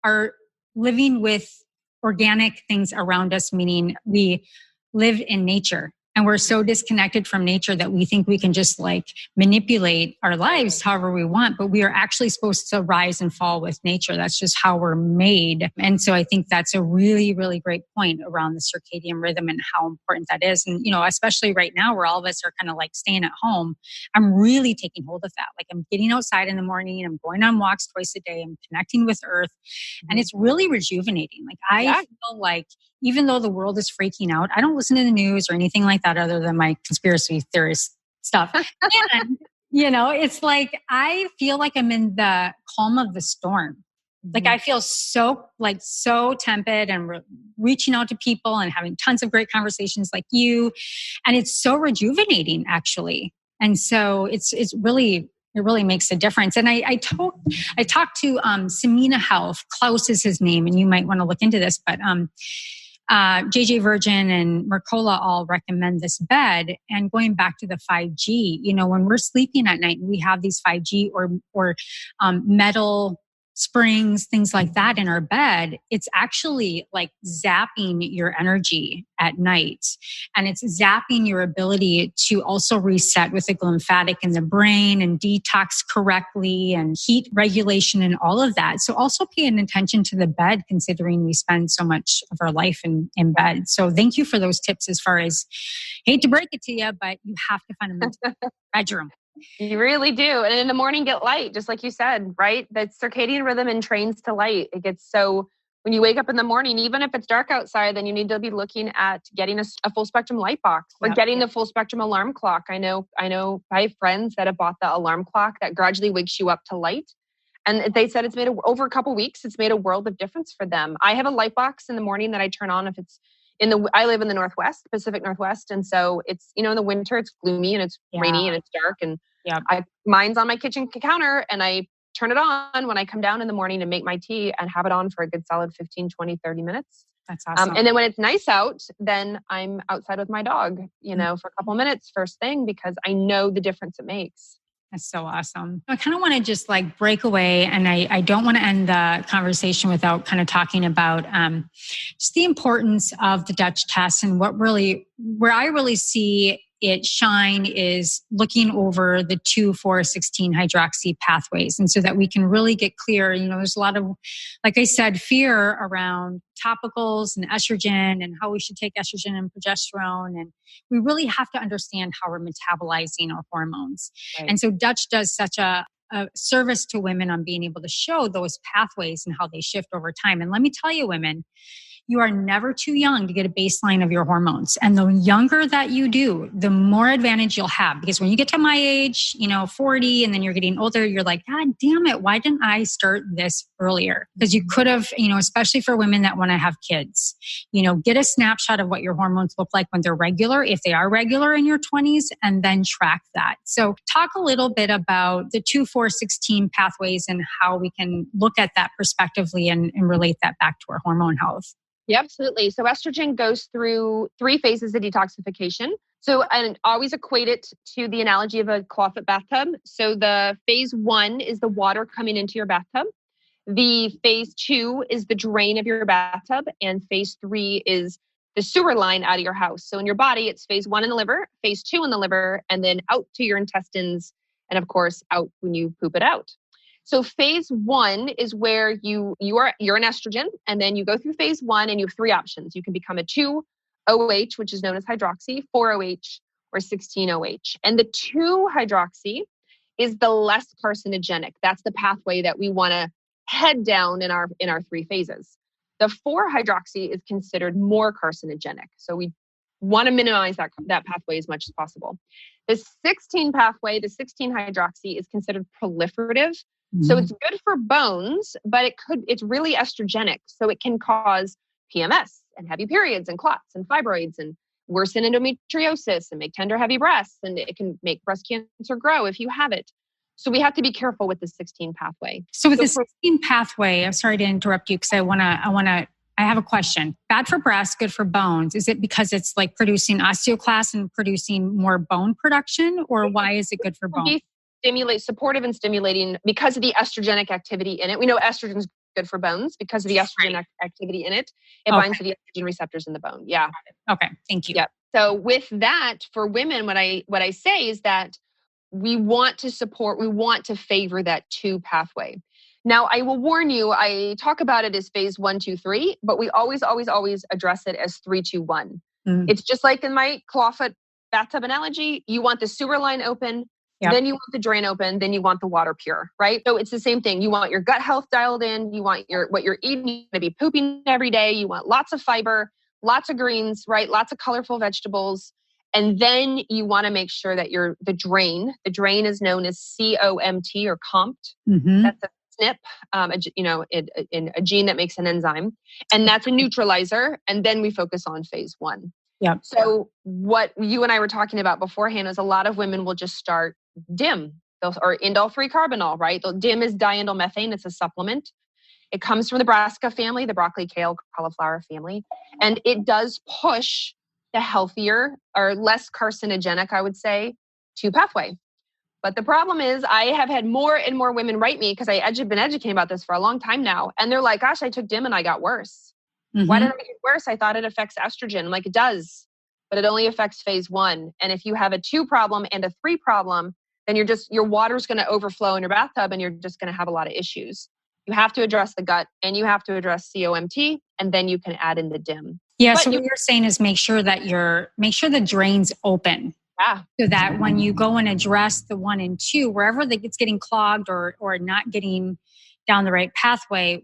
are living with organic things around us, meaning we live in nature. And we're so disconnected from nature that we think we can just like manipulate our lives however we want, but we are actually supposed to rise and fall with nature. That's just how we're made. And so I think that's a really, really great point around the circadian rhythm and how important that is. And, especially right now where all of us are kind of like staying at home, I'm really taking hold of that. Like I'm getting outside in the morning, I'm going on walks twice a day, I'm connecting with earth, and it's really rejuvenating. Like I feel like even though the world is freaking out, I don't listen to the news or anything like that other than my conspiracy theorist stuff. And, it's like, I feel like I'm in the calm of the storm. Like I feel so tepid and reaching out to people and having tons of great conversations like you. And it's so rejuvenating actually. And so it really makes a difference. And I talked to Semina Health. Klaus is his name, and you might want to look into this, but JJ Virgin and Mercola all recommend this bed. And going back to the 5G, when we're sleeping at night and we have these 5G or metal springs, things like that in our bed, it's actually like zapping your energy at night. And it's zapping your ability to also reset with the lymphatic in the brain and detox correctly and heat regulation and all of that. So also paying attention to the bed, considering we spend so much of our life in bed. So thank you for those tips as far as, hate to break it to you, but you have to find them in the bedroom. You really do. And in the morning, get light, just like you said, right? That circadian rhythm entrains to light. It gets so when you wake up in the morning, even if it's dark outside, then you need to be looking at getting a full spectrum light box or getting the full spectrum alarm clock. I know I have friends that have bought the alarm clock that gradually wakes you up to light. And they said it's made over a couple weeks, it's made a world of difference for them. I have a light box in the morning that I turn on if it's I live in the Northwest, Pacific Northwest. And so it's, in the winter, it's gloomy and it's rainy and it's dark. And mine's on my kitchen counter and I turn it on when I come down in the morning to make my tea and have it on for a good solid 15, 20, 30 minutes. That's awesome. And then when it's nice out, then I'm outside with my dog, for a couple minutes first thing, because I know the difference it makes. That's so awesome. I kind of want to just like break away, and I don't want to end the conversation without kind of talking about just the importance of the Dutch test and where I really see it shine is looking over the 2,4,16 hydroxy pathways. And so that we can really get clear, there's a lot of, like I said, fear around topicals and estrogen and how we should take estrogen and progesterone. And we really have to understand how we're metabolizing our hormones. Right. And so Dutch does such a service to women on being able to show those pathways and how they shift over time. And let me tell you, women, you are never too young to get a baseline of your hormones. And the younger that you do, the more advantage you'll have. Because when you get to my age, 40, and then you're getting older, you're like, God damn it, why didn't I start this earlier? Because you could have, especially for women that want to have kids, get a snapshot of what your hormones look like when they're regular, if they are regular in your 20s, and then track that. So talk a little bit about the 2,4,16 pathways and how we can look at that prospectively and relate that back to our hormone health. Yeah, absolutely. So estrogen goes through 3 phases of detoxification. So I always equate it to the analogy of a clawfoot bathtub. So the phase 1 is the water coming into your bathtub. The phase 2 is the drain of your bathtub. And phase 3 is the sewer line out of your house. So in your body, it's phase 1 in the liver, phase 2 in the liver, and then out to your intestines. And of course, out when you poop it out. So phase 1 is where you're an estrogen, and then you go through phase 1 and you have 3 options. You can become a 2-OH, which is known as hydroxy, 4-OH, or 16-OH. And the 2-hydroxy is the less carcinogenic. That's the pathway that we want to head down in our 3 phases. The 4-hydroxy is considered more carcinogenic. So we want to minimize that pathway as much as possible. The 16 pathway, the 16-hydroxy, is considered proliferative. So it's good for bones, but it's really estrogenic. So it can cause PMS and heavy periods and clots and fibroids and worsen endometriosis and make tender, heavy breasts, and it can make breast cancer grow if you have it. So we have to be careful with the 16 pathway. So with the 16 pathway, I'm sorry to interrupt you because I have a question. Bad for breasts, good for bones. Is it because it's like producing osteoclast and producing more bone production, or why is it good for bones? Supportive and stimulating because of the estrogenic activity in it. We know estrogen is good for bones because of the estrogen activity in it. It binds to the estrogen receptors in the bone. Yeah. Okay. Thank you. Yep. So with that, for women, what I say is that we want to favor that 2 pathway. Now, I will warn you, I talk about it as phase 1, 2, 3, but we always address it as 3, 2, 1. It's just like in my clawfoot bathtub analogy. You want the sewer line open, then you want the drain open, then you want the water pure, right? So it's the same thing. You want your gut health dialed in. You want what you're eating, you're going to be pooping every day. You want lots of fiber, lots of greens, right? Lots of colorful vegetables. And then you want to make sure that the drain is known as COMT or COMT. That's a SNP, a gene that makes an enzyme. And that's a neutralizer. And then we focus on phase 1. Yeah. So what you and I were talking about beforehand is a lot of women will just start DIM or indole-free carbinol, right? DIM is diindolylmethane. It's a supplement. It comes from the brassica family, the broccoli, kale, cauliflower family. And it does push the healthier or less carcinogenic, I would say, 2 pathway. But the problem is I have had more and more women write me because I've been educating about this for a long time now. And they're like, gosh, I took DIM and I got worse. Why did I get worse? I thought it affects estrogen. I'm like, it does, but it only affects phase 1. And if you have a 2 problem and a 3 problem, then your water's going to overflow in your bathtub and you're just going to have a lot of issues. You have to address the gut and you have to address COMT, and then you can add in the DIM. Yeah. So what you're saying is make sure the drain's open. Yeah. So that when you go and address the 1 and 2, wherever it's getting clogged or not getting down the right pathway,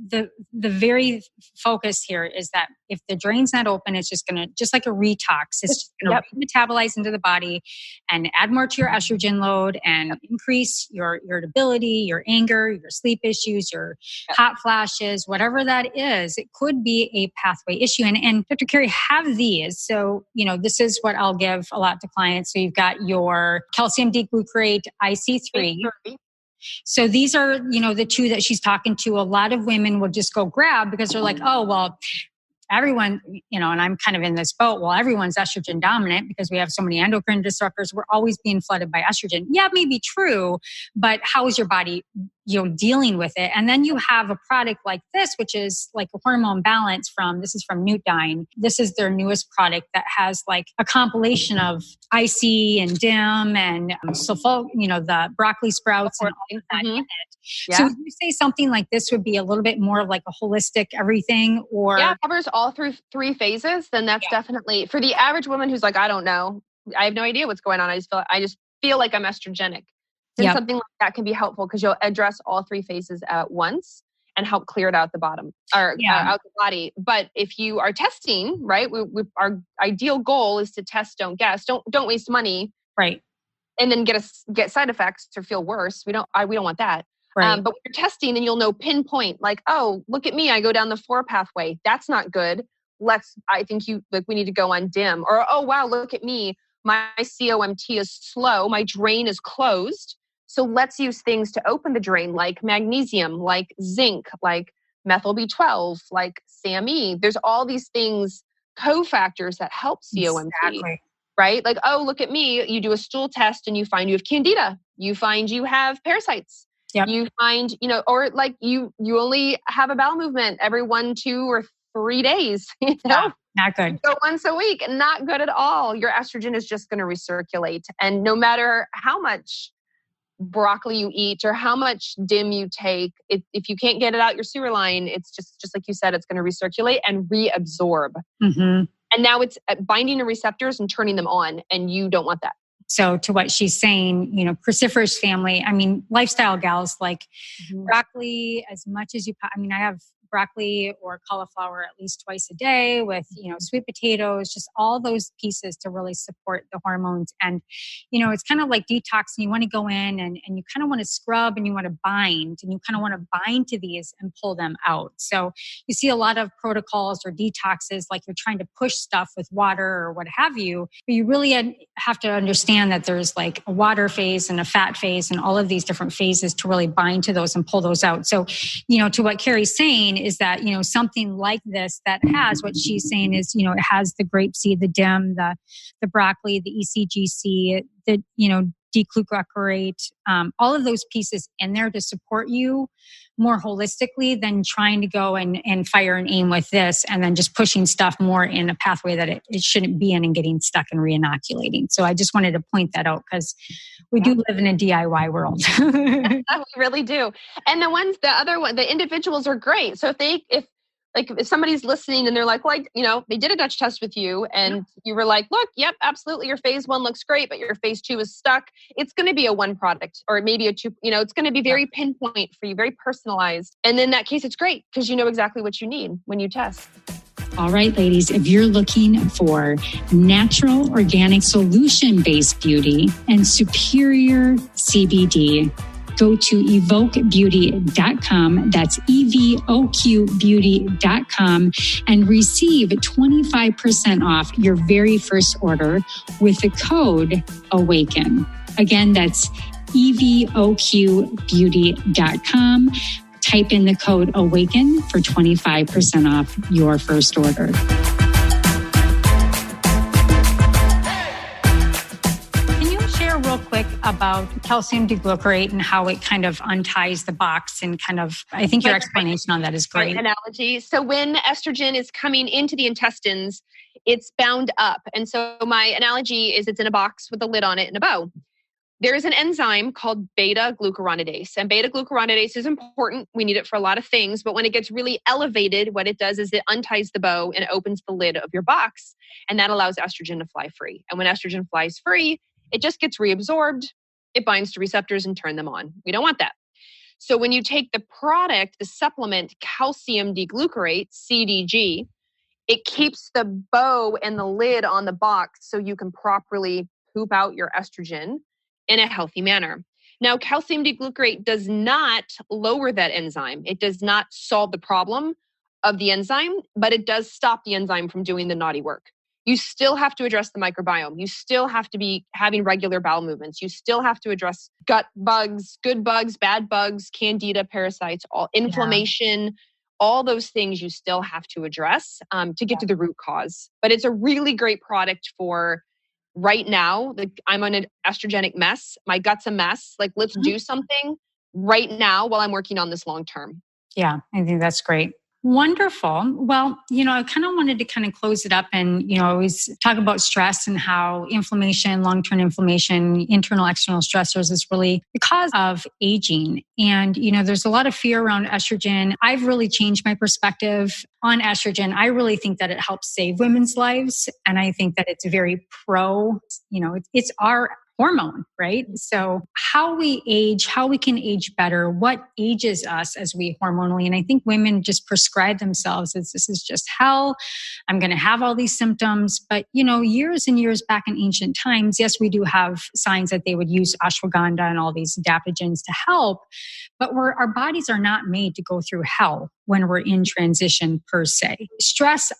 the very focus here is that if the drain's not open, it's just like a retox. It's just going to metabolize into the body and add more to your estrogen load and increase your irritability, your anger, your sleep issues, your hot flashes, whatever that is. It could be a pathway issue. And Dr. Carrie, have these. So, this is what I'll give a lot to clients. So you've got your calcium D-glucarate IC3. So these are, the 2 that she's talking to. A lot of women will just go grab because they're like, oh, well, everyone, and I'm kind of in this boat. Well, everyone's estrogen dominant because we have so many endocrine disruptors. We're always being flooded by estrogen. Yeah, it may be true, but how is your body, dealing with it? And then you have a product like this, which is like a hormone balance this is from Nutyne. This is their newest product that has like a compilation of IC and DIM and the broccoli sprouts and all of that in it. Yeah. So would you say something like this would be a little bit more like a holistic everything, or? Yeah, it covers all through 3 phases. Then that's definitely for the average woman who's like, I don't know. I have no idea what's going on. I just feel like I'm estrogenic. Then something like that can be helpful because you'll address all 3 phases at once and help clear it out the bottom or out the body. But if you are testing, right, our ideal goal is to test, don't guess, don't waste money, right, and then get side effects or feel worse. We don't want that. Right. But when you're testing and you'll know pinpoint, like, oh, look at me, I go down the 4 pathway. That's not good. I think we need to go on DIM. Or, oh, wow, look at me. My COMT is slow. My drain is closed. So let's use things to open the drain, like magnesium, like zinc, like methyl B12, like SAMe. There's all these things, cofactors that help COMT. Exactly. Right? Like, oh, look at me. You do a stool test and you find you have candida. You find you have parasites. Yep. You find, or like you only have a bowel movement every 1, 2, or 3 days. Not good. Go once a week, not good at all. Your estrogen is just going to recirculate. And no matter how much broccoli you eat or how much DIM you take, if you can't get it out your sewer line, it's just like you said, it's going to recirculate and reabsorb. And now it's binding to receptors and turning them on, and you don't want that. So to what she's saying, cruciferous family, lifestyle gals like broccoli as much as you, I have broccoli or cauliflower at least twice a day with, sweet potatoes, just all those pieces to really support the hormones. And, it's kind of like detox, and you want to go in and you kind of want to scrub and you want to bind, and you kind of want to bind to these and pull them out. So you see a lot of protocols or detoxes, like you're trying to push stuff with water or what have you, but you really have to understand that there's like a water phase and a fat phase and all of these different phases to really bind to those and pull those out. So, to what Carrie's saying is that, something like this that has what she's saying is, it has the grapeseed, the dim, the broccoli, the ECGC, the, declucurate, all of those pieces in there to support you more holistically than trying to go and fire and aim with this and then just pushing stuff more in a pathway that it shouldn't be in and getting stuck and re-inoculating. So I just wanted to point that out because we do live in a DIY world. We really do. And the individuals are great. So if somebody's listening and they're like, well, they did a Dutch test with you and you were like, look, yep, absolutely. Your phase 1 looks great, but your phase 2 is stuck. It's going to be a 1 product or maybe a 2, it's going to be very pinpoint for you, very personalized. And in that case, it's great because you know exactly what you need when you test. All right, ladies, if you're looking for natural, organic, solution-based beauty and superior CBD, go to evoquebeauty.com. That's evoquebeauty.com and receive 25% off your very first order with the code AWAKEN. Again, that's evoquebeauty.com. Type in the code AWAKEN for 25% off your first order. Real quick about calcium D-glucarate and how it kind of unties the box and I think your explanation on that is great. Great analogy. So when estrogen is coming into the intestines, it's bound up. And so my analogy is it's in a box with a lid on it and a bow. There is an enzyme called beta-glucuronidase, and beta-glucuronidase is important. We need it for a lot of things, but when it gets really elevated, what it does is it unties the bow and opens the lid of your box, and that allows estrogen to fly free. And when estrogen flies free, it just gets reabsorbed, it binds to receptors and turn them on. We don't want that. So when you take the product, the supplement calcium D-glucarate, CDG, it keeps the bow and the lid on the box so you can properly poop out your estrogen in a healthy manner. Now, calcium D-glucarate does not lower that enzyme. It does not solve the problem of the enzyme, but it does stop the enzyme from doing the naughty work. You still have to address the microbiome. You still have to be having regular bowel movements. You still have to address gut bugs, good bugs, bad bugs, candida, parasites, all inflammation, all those things you still have to address to get to the root cause. But it's a really great product for right now. I'm on an estrogenic mess. My gut's a mess. Let's do something right now while I'm working on this long term. Yeah, I think that's great. Wonderful. Well, I kind of wanted to close it up and, always talk about stress and how inflammation, long-term inflammation, internal, external stressors is really the cause of aging. And, there's a lot of fear around estrogen. I've really changed my perspective on estrogen. I really think that it helps save women's lives. And I think that it's very it's our hormone, right? So how we age, how we can age better, what ages us as we hormonally. And I think women just prescribe themselves as this is just hell. I'm going to have all these symptoms. But, years and years back in ancient times, yes, we do have signs that they would use ashwagandha and all these adaptogens to help. But our bodies are not made to go through hell when we're in transition per se. Stress,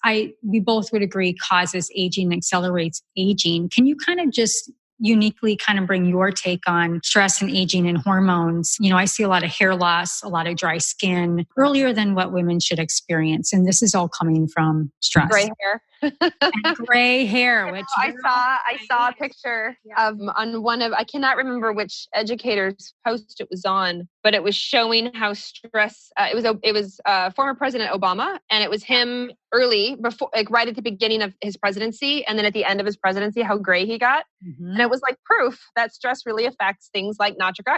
we both would agree, causes aging, accelerates aging. Can you just uniquely bring your take on stress and aging and hormones? I see a lot of hair loss, a lot of dry skin earlier than what women should experience. And this is all coming from stress. Gray hair. And gray hair, which I saw a picture of on one of, I cannot remember which educator's post it was on, but it was showing how stress, it was former President Obama, and it was him early before, right at the beginning of his presidency. And then at the end of his presidency, how gray he got. Mm-hmm. And it was proof that stress really affects things like nitric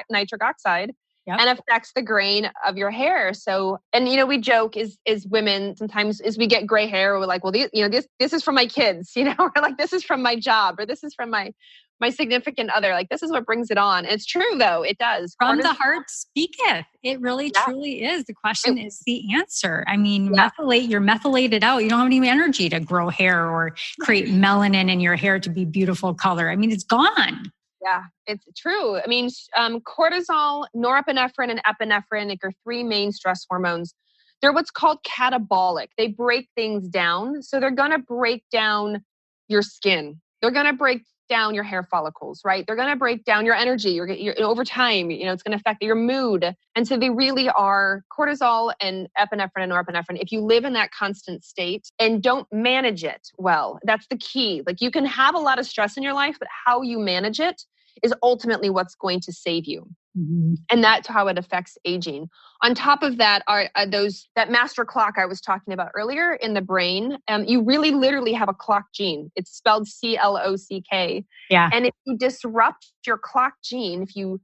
oxide. Yep. And affects the grain of your hair. So, and we joke is women sometimes as we get gray hair, we're like, well, this is from my kids, we're like, this is from my job, or this is from my my significant other. Like, this is what brings it on. It's true though. It does. From the heart speaketh. It really truly is. The question is the answer. I mean, you're methylated out. You don't have any energy to grow hair or create melanin in your hair to be beautiful color. I mean, it's gone. Yeah, it's true. I mean, cortisol, norepinephrine, and epinephrine are three main stress hormones. They're what's called catabolic. They break things down. So they're going to break down your skin. They're going to break down your hair follicles, right? They're going to break down your energy. You're over time, it's going to affect your mood. And so they really are cortisol and epinephrine and norepinephrine. If you live in that constant state and don't manage it well, that's the key. Like, you can have a lot of stress in your life, but how you manage it is ultimately what's going to save you. Mm-hmm. And that's how it affects aging. On top of that are that master clock I was talking about earlier in the brain. You really literally have a clock gene. It's spelled CLOCK. Yeah. And if you disrupt your clock gene, if you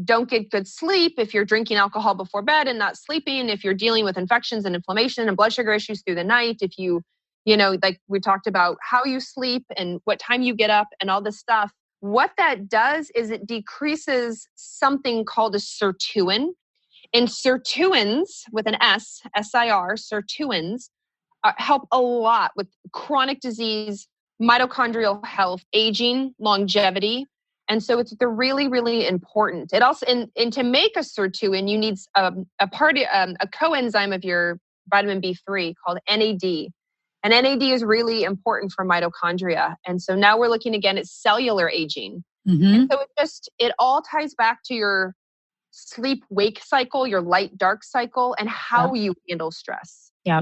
don't get good sleep, if you're drinking alcohol before bed and not sleeping, if you're dealing with infections and inflammation and blood sugar issues through the night, if you like we talked about how you sleep and what time you get up and all this stuff, what that does is it decreases something called a sirtuin. And sirtuins, with an S, S-I-R, sirtuins, help a lot with chronic disease, mitochondrial health, aging, longevity. And so they're really, really important. It also, and to make a sirtuin, you need a coenzyme of your vitamin B3 called NAD. And NAD is really important for mitochondria. And so now we're looking again at cellular aging. Mm-hmm. And so it all ties back to your sleep-wake cycle, your light-dark cycle, and how you handle stress. Yeah.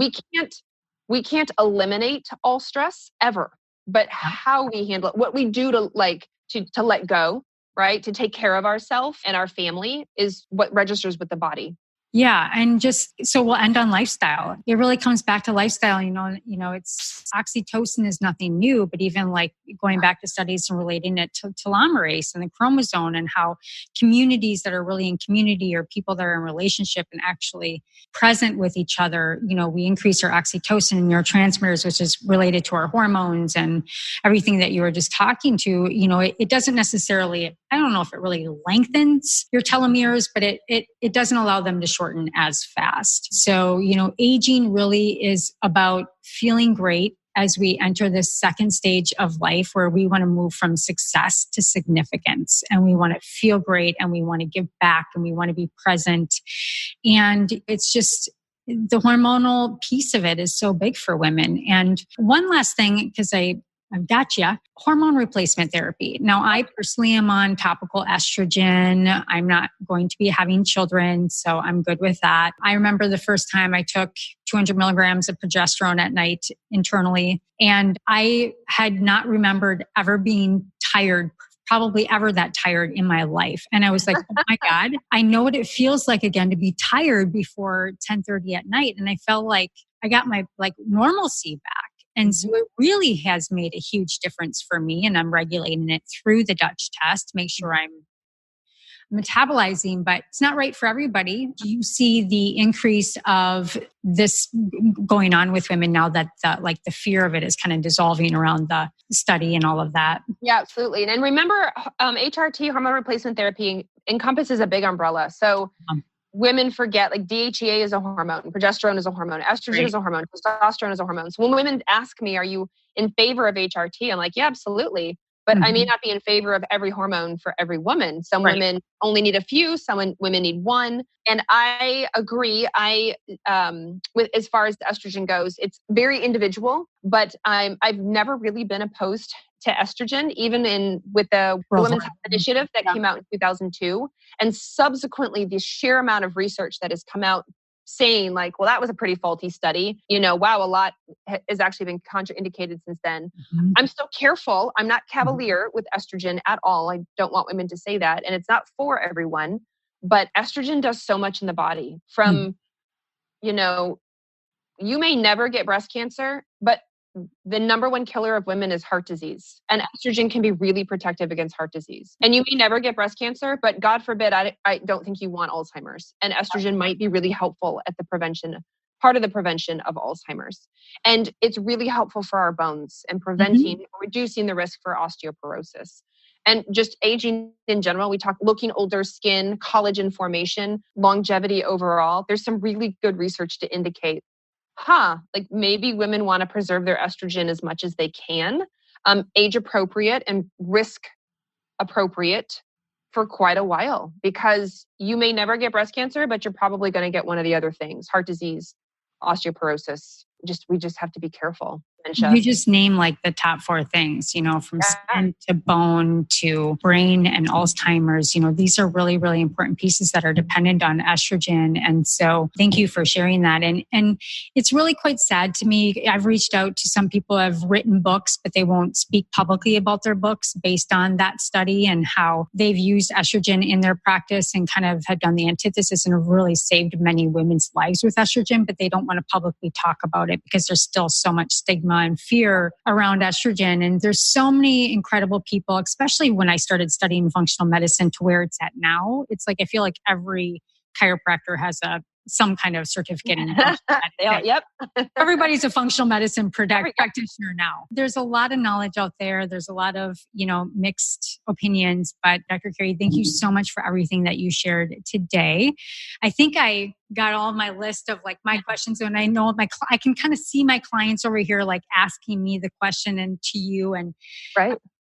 We can't eliminate all stress ever, but how we handle it, what we do to let go, right? To take care of ourselves and our family is what registers with the body. Yeah. And so we'll end on lifestyle. It really comes back to lifestyle. It's oxytocin is nothing new, but even like going back to studies and relating it to telomerase and the chromosome and how communities that are really in community or people that are in relationship and actually present with each other, we increase our oxytocin and neurotransmitters, which is related to our hormones and everything that you were just talking to. It doesn't necessarily, I don't know if it really lengthens your telomeres, but it doesn't allow them to shorten as fast. So, aging really is about feeling great as we enter this second stage of life where we want to move from success to significance, and we want to feel great, and we want to give back, and we want to be present. And it's just the hormonal piece of it is so big for women. And one last thing, because I've got you. Hormone replacement therapy. Now, I personally am on topical estrogen. I'm not going to be having children, so I'm good with that. I remember the first time I took 200 milligrams of progesterone at night internally, and I had not remembered ever being tired, probably ever that tired in my life. And I was like, oh my God, I know what it feels like again to be tired before 10:30 at night. And I felt like I got my normalcy back. And so it really has made a huge difference for me, and I'm regulating it through the Dutch test to make sure I'm metabolizing, but it's not right for everybody. Do you see the increase of this going on with women now that the fear of it is kind of dissolving around the study and all of that? Yeah, absolutely. And remember, HRT, hormone replacement therapy, encompasses a big umbrella. So women forget, like DHEA is a hormone, progesterone is a hormone, estrogen is a hormone, testosterone is a hormone. So when women ask me, are you in favor of HRT? I'm like, yeah, absolutely. But I may not be in favor of every hormone for every woman. Some women only need a few, women need one. And I agree. With as far as the estrogen goes, it's very individual, but I've never really been opposed to estrogen, even with the Women's Health Initiative that came out in 2002. And subsequently, the sheer amount of research that has come out saying like, well, that was a pretty faulty study. Wow, a lot has actually been contraindicated since then. Mm-hmm. I'm still careful. I'm not cavalier with estrogen at all. I don't want women to say that. And it's not for everyone, but estrogen does so much in the body from, you may never get breast cancer, but the number one killer of women is heart disease. And estrogen can be really protective against heart disease. And you may never get breast cancer, but God forbid, I don't think you want Alzheimer's. And estrogen might be really helpful at part of the prevention of Alzheimer's. And it's really helpful for our bones and reducing the risk for osteoporosis. And just aging in general, we talk looking older, skin, collagen formation, longevity overall. There's some really good research to indicate, like maybe women want to preserve their estrogen as much as they can, age appropriate and risk appropriate for quite a while, because you may never get breast cancer, but you're probably going to get one of the other things, heart disease, osteoporosis. We just have to be careful. You just name like the top 4 things, from skin to bone to brain and Alzheimer's. These are really, really important pieces that are dependent on estrogen. And so thank you for sharing that. And it's really quite sad to me. I've reached out to some people who have written books, but they won't speak publicly about their books based on that study and how they've used estrogen in their practice and kind of have done the antithesis and have really saved many women's lives with estrogen, but they don't want to publicly talk about it because there's still so much stigma and fear around estrogen. And there's so many incredible people, especially when I started studying functional medicine to where it's at now. It's like, I feel like every chiropractor has some kind of certificate in Yep. Everybody's a functional medicine practitioner now. There's a lot of knowledge out there. There's a lot of, mixed opinions. But Dr. Carrie, thank you so much for everything that you shared today. I think I got all my list of like my questions, and I know I can kind of see my clients over here like asking me the question and to you, and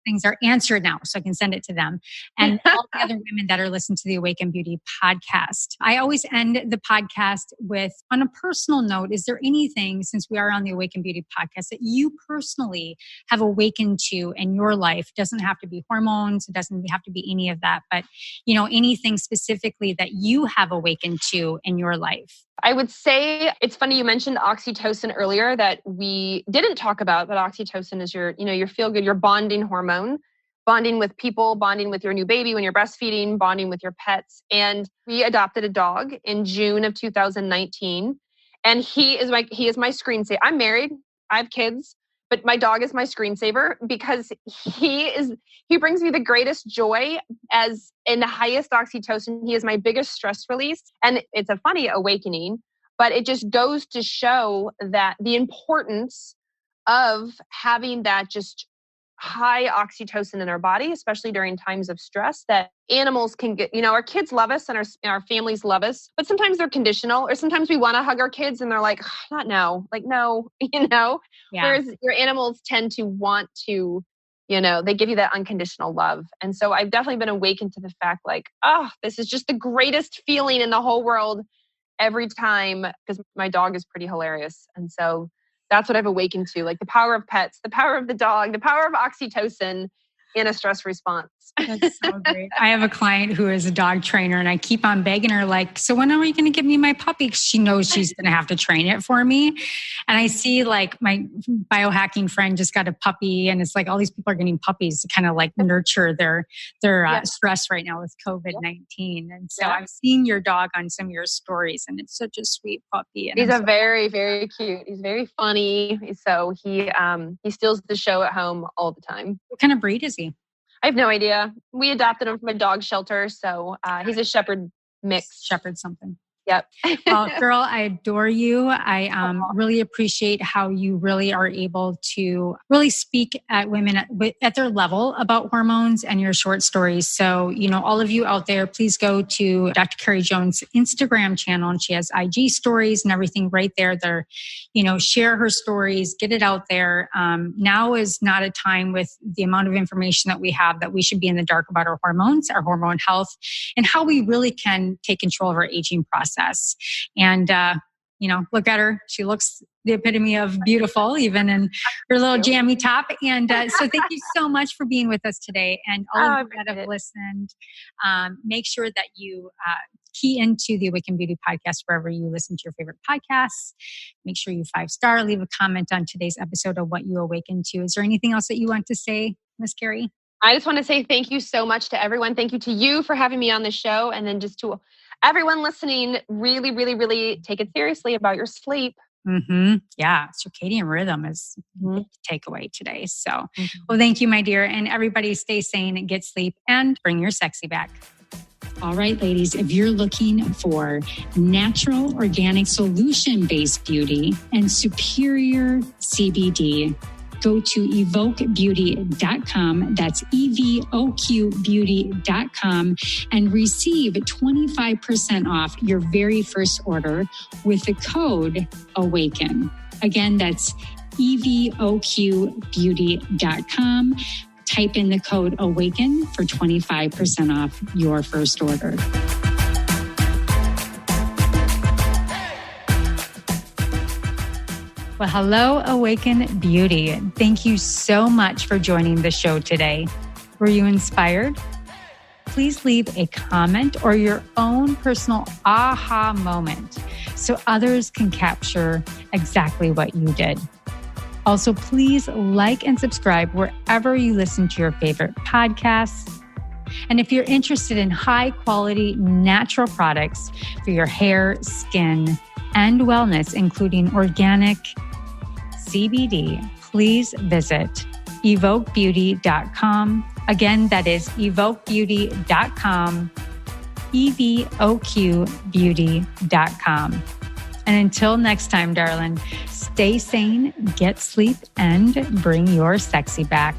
things are answered now, so I can send it to them and all the other women that are listening to the Awaken Beauty podcast. I always end the podcast with, on a personal note, is there anything, since we are on the Awaken Beauty podcast, that you personally have awakened to in your life? It doesn't have to be hormones. It doesn't have to be any of that, but anything specifically that you have awakened to in your life. I would say it's funny you mentioned oxytocin earlier that we didn't talk about, but oxytocin is your feel good, your bonding hormone, bonding with people, bonding with your new baby when you're breastfeeding, bonding with your pets. And we adopted a dog in June of 2019, and he is my screensaver. I'm married, I have kids, but my dog is my screensaver because he brings me the greatest joy, as in the highest oxytocin. He is my biggest stress release. And it's a funny awakening, but it just goes to show that the importance of having that just high oxytocin in our body, especially during times of stress, that animals can get, our kids love us and our families love us, but sometimes they're conditional, or sometimes we want to hug our kids and they're like, not now, like, no, whereas your animals tend to want to, they give you that unconditional love. And so I've definitely been awakened to the fact like, this is just the greatest feeling in the whole world every time, because my dog is pretty hilarious. And so that's what I've awakened to, like the power of pets, the power of the dog, the power of oxytocin in a stress response. That's so great. I have a client who is a dog trainer, and I keep on begging her, like, so when are you going to give me my puppy? Because she knows she's going to have to train it for me. And I see like my biohacking friend just got a puppy, and it's like all these people are getting puppies to kind of like nurture their stress right now with COVID-19. And so I've seen your dog on some of your stories, and it's such a sweet puppy. And he's very, very cute. He's very funny. So he steals the show at home all the time. What kind of breed is he? I have no idea. We adopted him from a dog shelter. So he's a shepherd mix. Shepherd something. Yep. Well, girl, I adore you. I really appreciate how you really are able to really speak at women at their level about hormones and your short stories. So, all of you out there, please go to Dr. Carrie Jones' Instagram channel, and she has IG stories and everything right there. They're, share her stories, get it out there. Now is not a time with the amount of information that we have that we should be in the dark about our hormones, our hormone health, and how we really can take control of our aging process. And, look at her. She looks the epitome of beautiful, even in her little jammy top. And so thank you so much for being with us today. And all of you that have listened, make sure that you key into the Awaken Beauty podcast wherever you listen to your favorite podcasts. Make sure you 5-star, leave a comment on today's episode of what you awakened to. Is there anything else that you want to say, Miss Carrie? I just want to say thank you so much to everyone. Thank you to you for having me on the show. And then just to everyone listening, really, really, really take it seriously about your sleep. Mm-hmm. Yeah. Circadian rhythm is the takeaway today. So, well, thank you, my dear. And everybody stay sane and get sleep and bring your sexy back. All right, ladies, if you're looking for natural, organic, solution-based beauty and superior CBD, go to evoquebeauty.com. That's EVOQbeauty.com and receive 25% off your very first order with the code AWAKEN. Again, that's EVOQbeauty.com. Type in the code AWAKEN for 25% off your first order. Well, hello, Awaken Beauty. Thank you so much for joining the show today. Were you inspired? Please leave a comment or your own personal aha moment so others can capture exactly what you did. Also, please like and subscribe wherever you listen to your favorite podcasts. And if you're interested in high quality natural products for your hair, skin, and wellness, including organic CBD, please visit evoquebeauty.com. Again, that is evoquebeauty.com, evoquebeauty.com. And until next time, darling, stay sane, get sleep, and bring your sexy back.